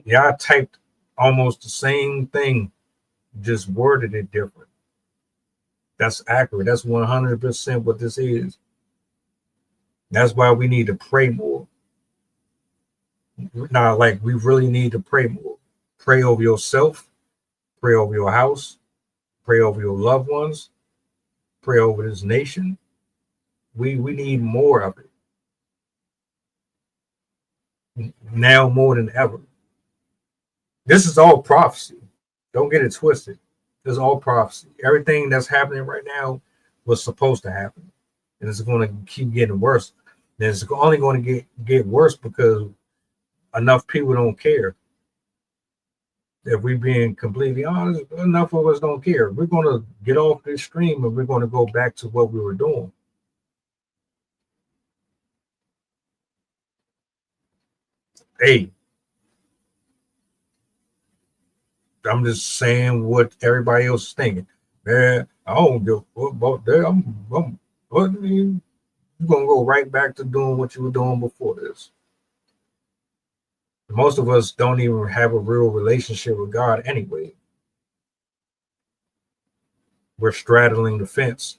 Y'all typed almost the same thing, just worded it different. That's accurate. That's 100% what this is. That's why we need to pray more. Now, like, we really need to pray more. Pray over yourself. Pray over your house. Pray over your loved ones. Pray over this nation. We need more of it. Now more than ever. This is all prophecy. Don't get it twisted. This is all prophecy. Everything that's happening right now was supposed to happen. And it's going to keep getting worse. And it's only going to get worse because enough people don't care. If we're being completely honest, enough of us don't care. We're going to get off this stream and we're going to go back to what we were doing. Hey, I'm just saying what everybody else is thinking. Man, I don't give a fuck about that. You're going to go right back to doing what you were doing before this. Most of us don't even have a real relationship with God anyway. We're straddling the fence.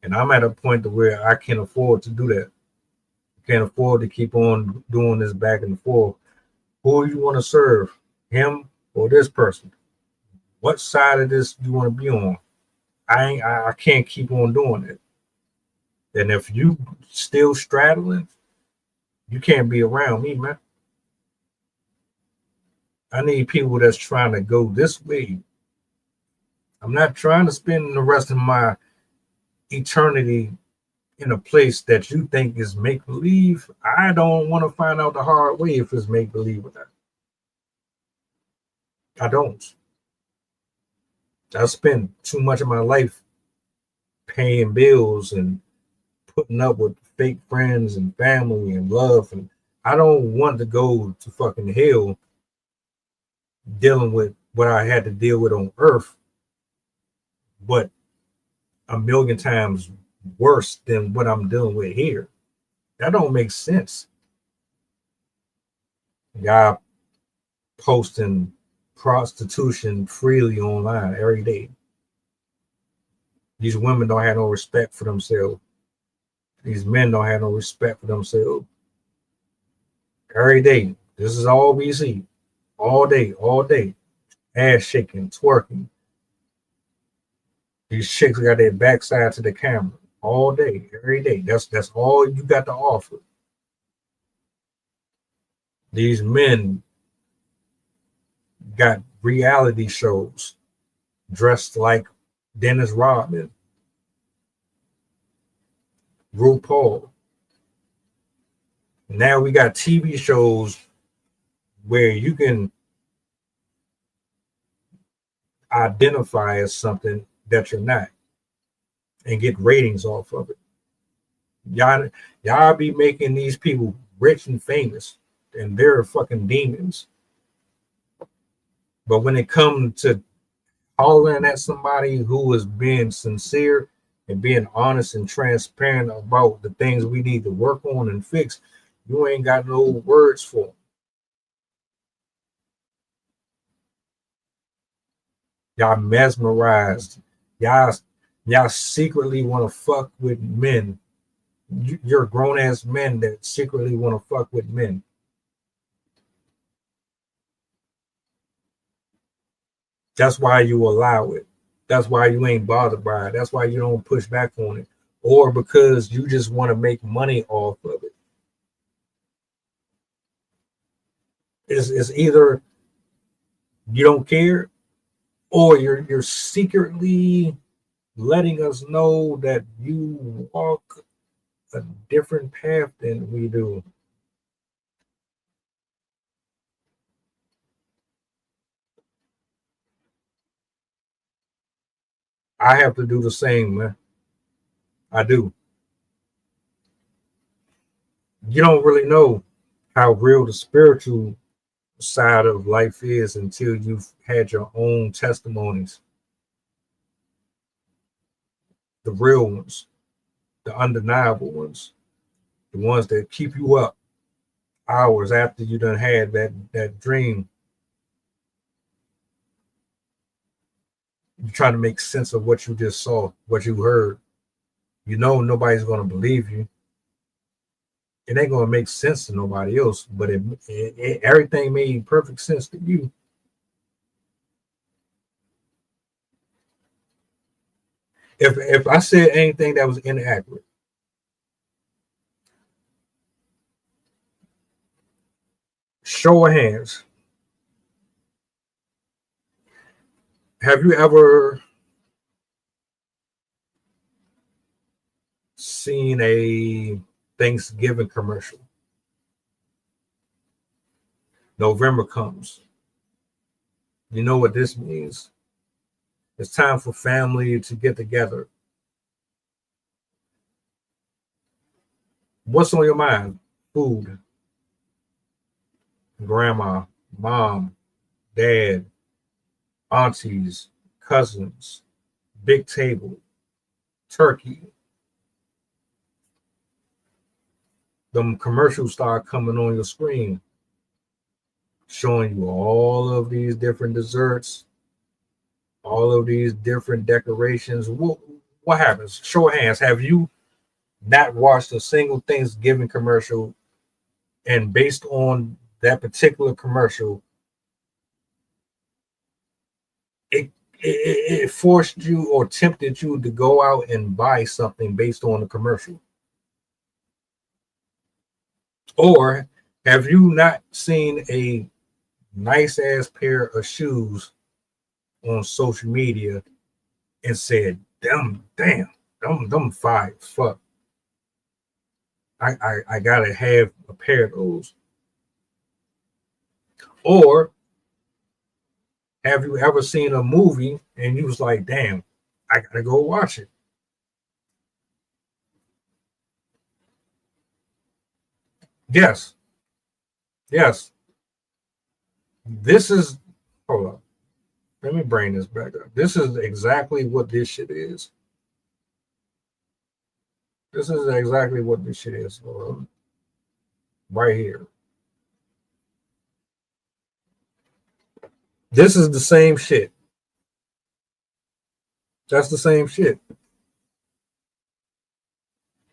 And I'm at a point to where I can't afford to do that. I can't afford to keep on doing this back and forth. Who you want to serve? Him or this person? What side of this do you want to be on? I can't keep on doing it. And if you still straddling, you can't be around me, man. I need people that's trying to go this way. I'm not trying to spend the rest of my eternity in a place that you think is make-believe. I don't want to find out the hard way if it's make-believe or not. I don't. I spent too much of my life paying bills and putting up with fake friends and family and love. And I don't want to go to fucking hell dealing with what I had to deal with on earth, but a million times worse than what I'm dealing with here. That don't make sense. Y'all posting prostitution freely online every day. These women don't have no respect for themselves. These men don't have no respect for themselves. Every day, this is all we see. All day. Ass shaking, twerking. These chicks got their backside to the camera all day, every day. That's all you got to offer. These men got reality shows dressed like Dennis Rodman, RuPaul. Now we got TV shows where you can identify as something that you're not and get ratings off of it. Y'all be making these people rich and famous, and they're fucking demons. But when it comes to hollering at somebody who is being sincere and being honest and transparent about the things we need to work on and fix, you ain't got no words for them. Y'all mesmerized. Y'all secretly want to fuck with men. You're grown ass men that secretly want to fuck with men. That's why you allow it. That's why you ain't bothered by it. That's why you don't push back on it. Or because you just want to make money off of it. It's either you don't care, or you're secretly letting us know that you walk a different path than we do. I have to do the same, man. I do. You don't really know how real the spiritual side of life is until you've had your own testimonies. The real ones, the undeniable ones, the ones that keep you up hours after you done had that dream. You're trying to make sense of what you just saw, what you heard. You know nobody's going to believe you. It ain't going to make sense to nobody else, but everything made perfect sense to you. If I said anything that was inaccurate, show of hands. Have you ever seen a Thanksgiving commercial? November comes. You know what this means. It's time for family to get together. What's on your mind? Food. Grandma, mom, dad, aunties, cousins, big table, turkey. Them commercials start coming on your screen, showing you all of these different desserts, all of these different decorations. What happens? Show of hands. Have you not watched a single Thanksgiving commercial, and based on that particular commercial, it forced you or tempted you to go out and buy something based on the commercial? Or have you not seen a nice ass pair of shoes on social media and said, them fire as fuck. I gotta have a pair of those? Or have you ever seen a movie and you was like, damn, I gotta go watch it? Yes. Yes. This is, hold on. Let me bring this back up. This is exactly what this shit is. This is exactly what this shit is. Right here. This is the same shit. That's the same shit.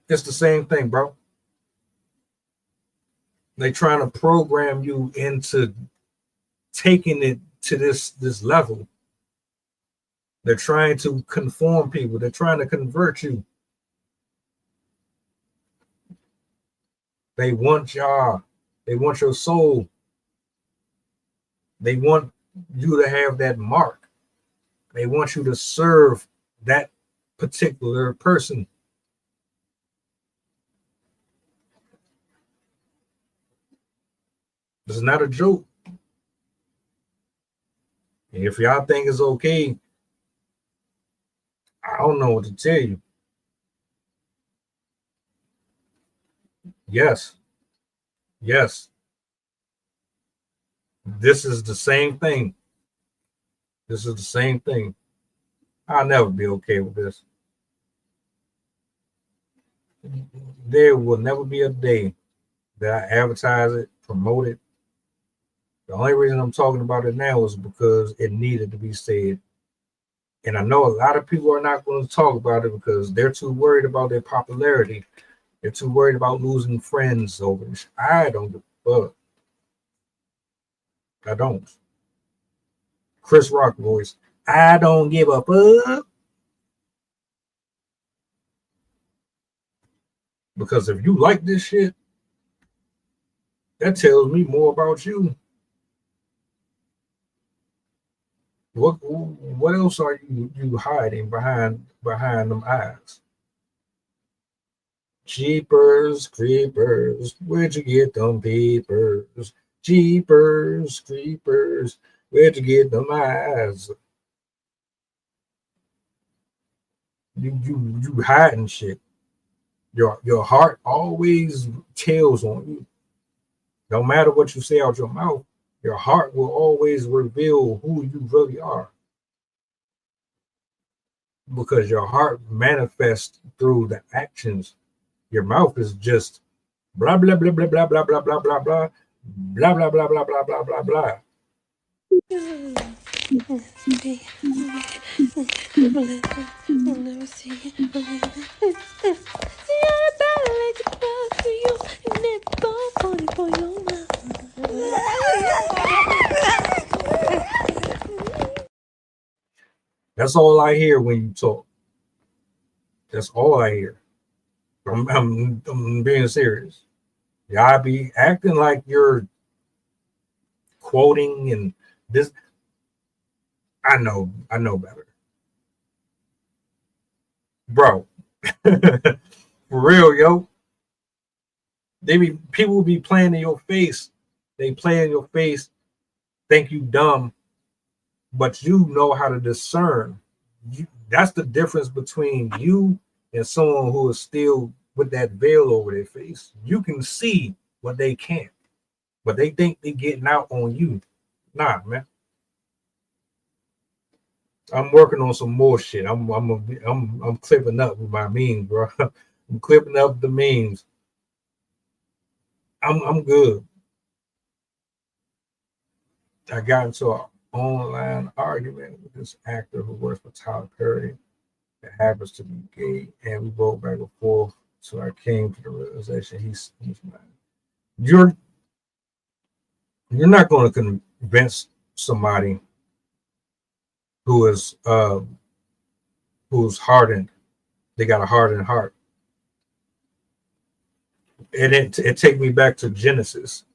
It's the same thing, bro. They trying to program you into taking it to this level. They're trying to conform people. They're trying to convert you. They want y'all. They want your soul. They want you to have that mark. They want you to serve that particular person. This is not a joke. And if y'all think it's okay, I don't know what to tell you. Yes. Yes. This is the same thing. This is the same thing. I'll never be okay with this. There will never be a day that I advertise it, promote it. The only reason I'm talking about it now is because it needed to be said. And I know a lot of people are not going to talk about it because they're too worried about their popularity. They're too worried about losing friends over this. I don't give a fuck. I don't. Chris Rock voice. I don't give a fuck. Because if you like this shit, that tells me more about you. What else are you hiding behind them eyes? Jeepers creepers, where'd you get them papers? Jeepers creepers, where'd you get them eyes? You hiding shit. Your heart always tells on you. No matter what you say out your mouth, your heart will always reveal who you really are. Because your heart manifests through the actions. Your mouth is just blah blah blah blah blah blah blah blah blah blah blah blah blah blah blah blah blah blah. That's all I hear when you talk. That's all I hear. I'm being serious. Y'all be acting like you're quoting and this. I know better. Bro. For real, yo. People be playing in your face. They play in your face, think you dumb, but you know how to discern. That's the difference between you and someone who is still with that veil over their face. You can see what they can't, but they think they're getting out on you. Nah, man. I'm working on some more shit. I'm clipping up with my memes, bro. I'm clipping up the memes. I'm good. I got into an online argument with this actor who works for Tyler Perry that happens to be gay, and we both back and forth. So I came to the realization he's mad. You're not going to convince somebody who is who's hardened. They got a hardened heart. And it take me back to Genesis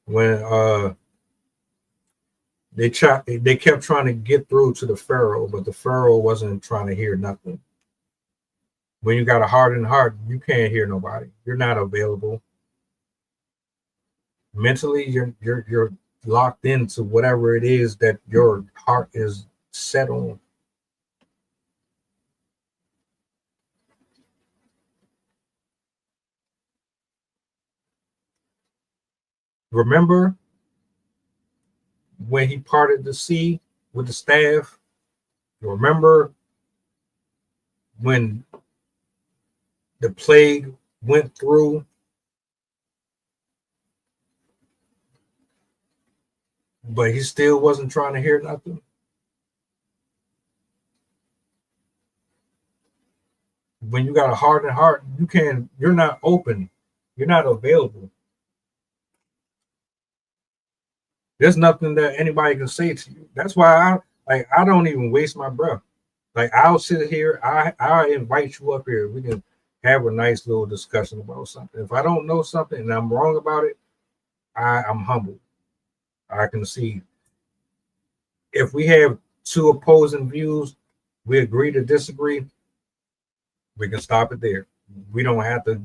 when they kept trying to get through to the Pharaoh, but the Pharaoh wasn't trying to hear nothing. When you got a hardened heart, you can't hear nobody. You're not available. Mentally, you're locked into whatever it is that your heart is set on. Remember when he parted the sea with the staff? Remember when the plague went through? But he still wasn't trying to hear nothing. When you got a hardened heart, you're not open. You're not available. There's nothing that anybody can say to you. That's why I don't even waste my breath. Like, I'll sit here, I invite you up here. We can have a nice little discussion about something. If I don't know something and I'm wrong about it, I'm humble. I can see if we have two opposing views, we agree to disagree, we can stop it there. We don't have to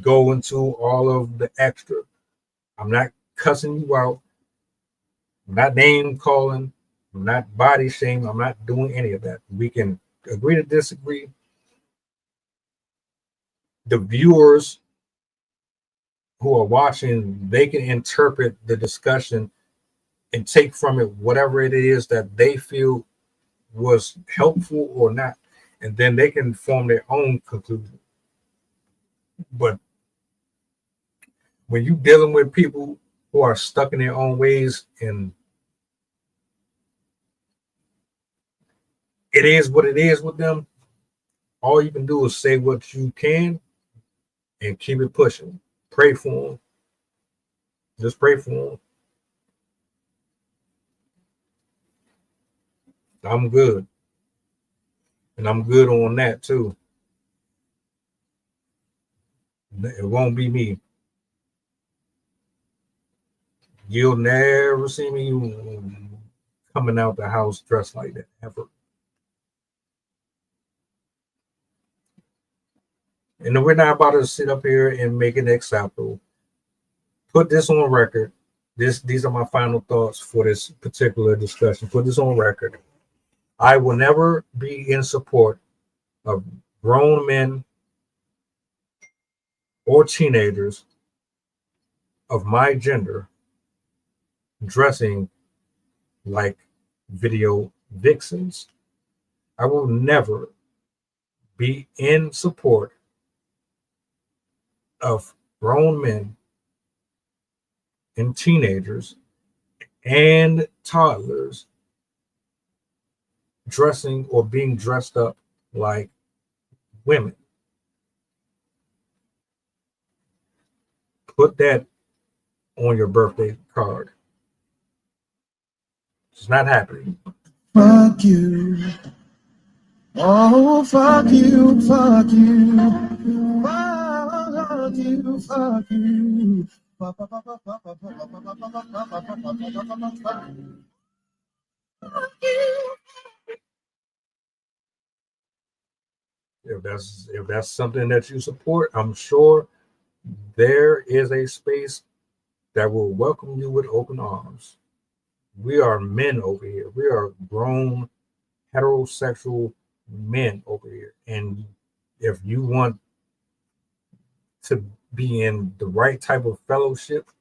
go into all of the extra. I'm not cussing you out. I'm not name calling. I'm not body shaming. I'm not doing any of that. We can agree to disagree. The viewers who are watching, they can interpret the discussion and take from it whatever it is that they feel was helpful or not. And then they can form their own conclusion. But when you're dealing with people who are stuck in their own ways, and it is what it is with them, all you can do is say what you can and keep it pushing. Pray for them. Just pray for them. I'm good. And I'm good on that too. It won't be me. You'll never see me coming out the house dressed like that ever. And we're not about to sit up here and make it acceptable. Put this on record. These are my final thoughts for this particular discussion. Put this on record. I will never be in support of grown men or teenagers of my gender dressing like video vixens. I will never be in support of grown men and teenagers and toddlers dressing or being dressed up like women. Put that on your birthday card. It's not happening. Fuck you. Oh, fuck you, fuck you. Fuck you, fuck you. If that's something that you support, I'm sure there is a space that will welcome you with open arms. We are men over here. We are grown heterosexual men over here. And if you want to be in the right type of fellowship,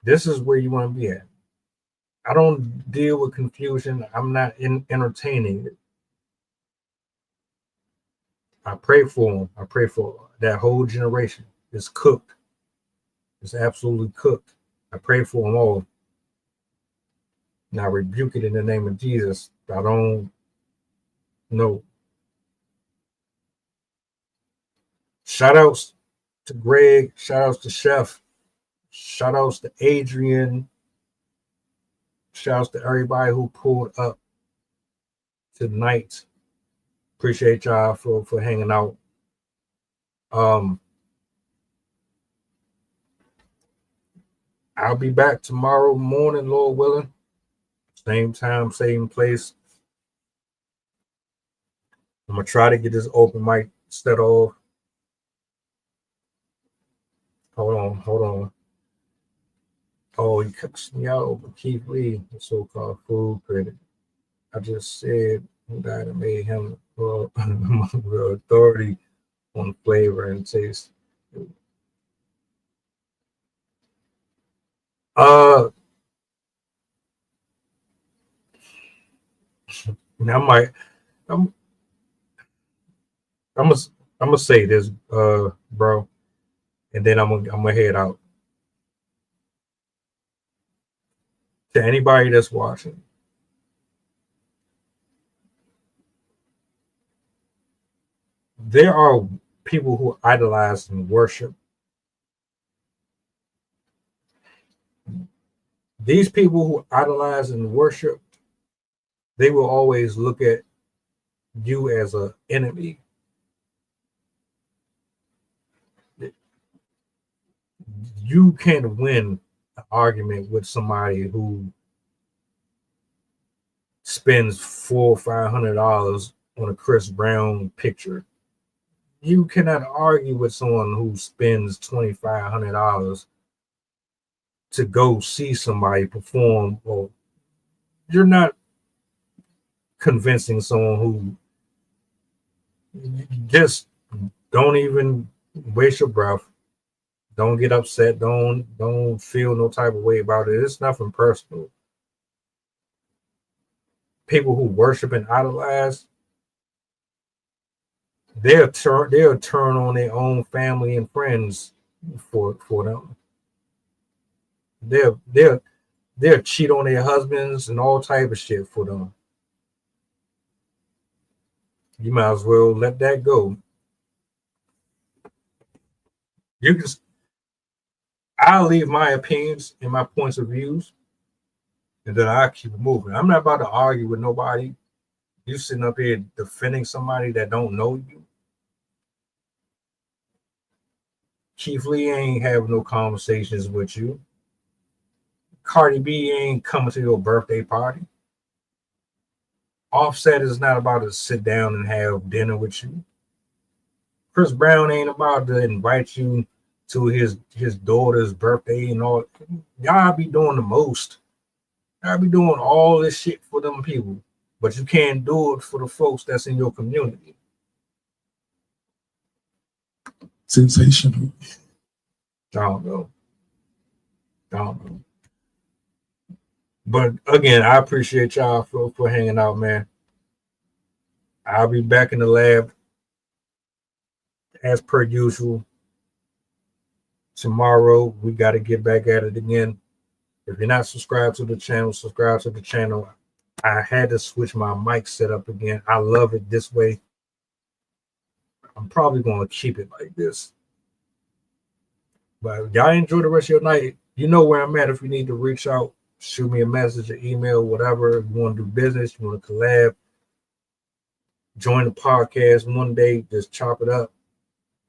this is where you want to be at. I don't deal with confusion. I'm not entertaining it. I pray for them. I pray for that whole generation. It's cooked. It's absolutely cooked. I pray for them all. And I rebuke it in the name of Jesus. I don't know. Shout outs to Greg. Shout outs to Chef. Shout outs to Adrian. Shout outs to everybody who pulled up tonight. Appreciate y'all for hanging out. I'll be back tomorrow morning, Lord willing. Same time, same place. I'm gonna try to get this open mic set off. Hold on. Oh, he cuts me out over Keith Lee, the so-called food critic. I just said that I made him the authority on flavor and taste. Uh, I might. I'm. I'm gonna. I'm gonna say this, bro, and then I'm gonna head out. To anybody that's watching, there are people who idolize and worship. These people who idolize and worship, they will always look at you as an enemy. You can't win an argument with somebody who spends $400-500 on a Chris Brown picture. You cannot argue with someone who spends $2,500 to go see somebody perform, or you're not convincing someone who just don't even waste your breath. Don't get upset. Don't feel no type of way about it. It's nothing personal. People who worship and idolize, they'll turn on their own family and friends for them. They'll cheat on their husbands and all type of shit for them. You might as well let that go. I'll leave my opinions and my points of views, and then I'll keep it moving. I'm not about to argue with nobody. You sitting up here defending somebody that don't know you. Keith Lee ain't having no conversations with you. Cardi B ain't coming to your birthday party. Offset is not about to sit down and have dinner with you. Chris Brown ain't about to invite you to his daughter's birthday and all. Y'all be doing the most. Y'all be doing all this shit for them people, but you can't do it for the folks that's in your community. Sensational. I don't know. But again, I appreciate y'all for hanging out, man. I'll be back in the lab as per usual. Tomorrow, we got to get back at it again. If you're not subscribed to the channel, subscribe to the channel. I had to switch my mic setup again. I love it this way. I'm probably going to keep it like this. But y'all enjoy the rest of your night. You know where I'm at. If you need to reach out, shoot me a message, or email, whatever. If you want to do business, you want to collab, join the podcast one day, just chop it up,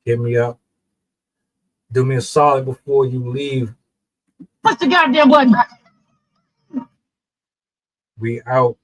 hit me up. Do me a solid before you leave. What's the goddamn button? We out.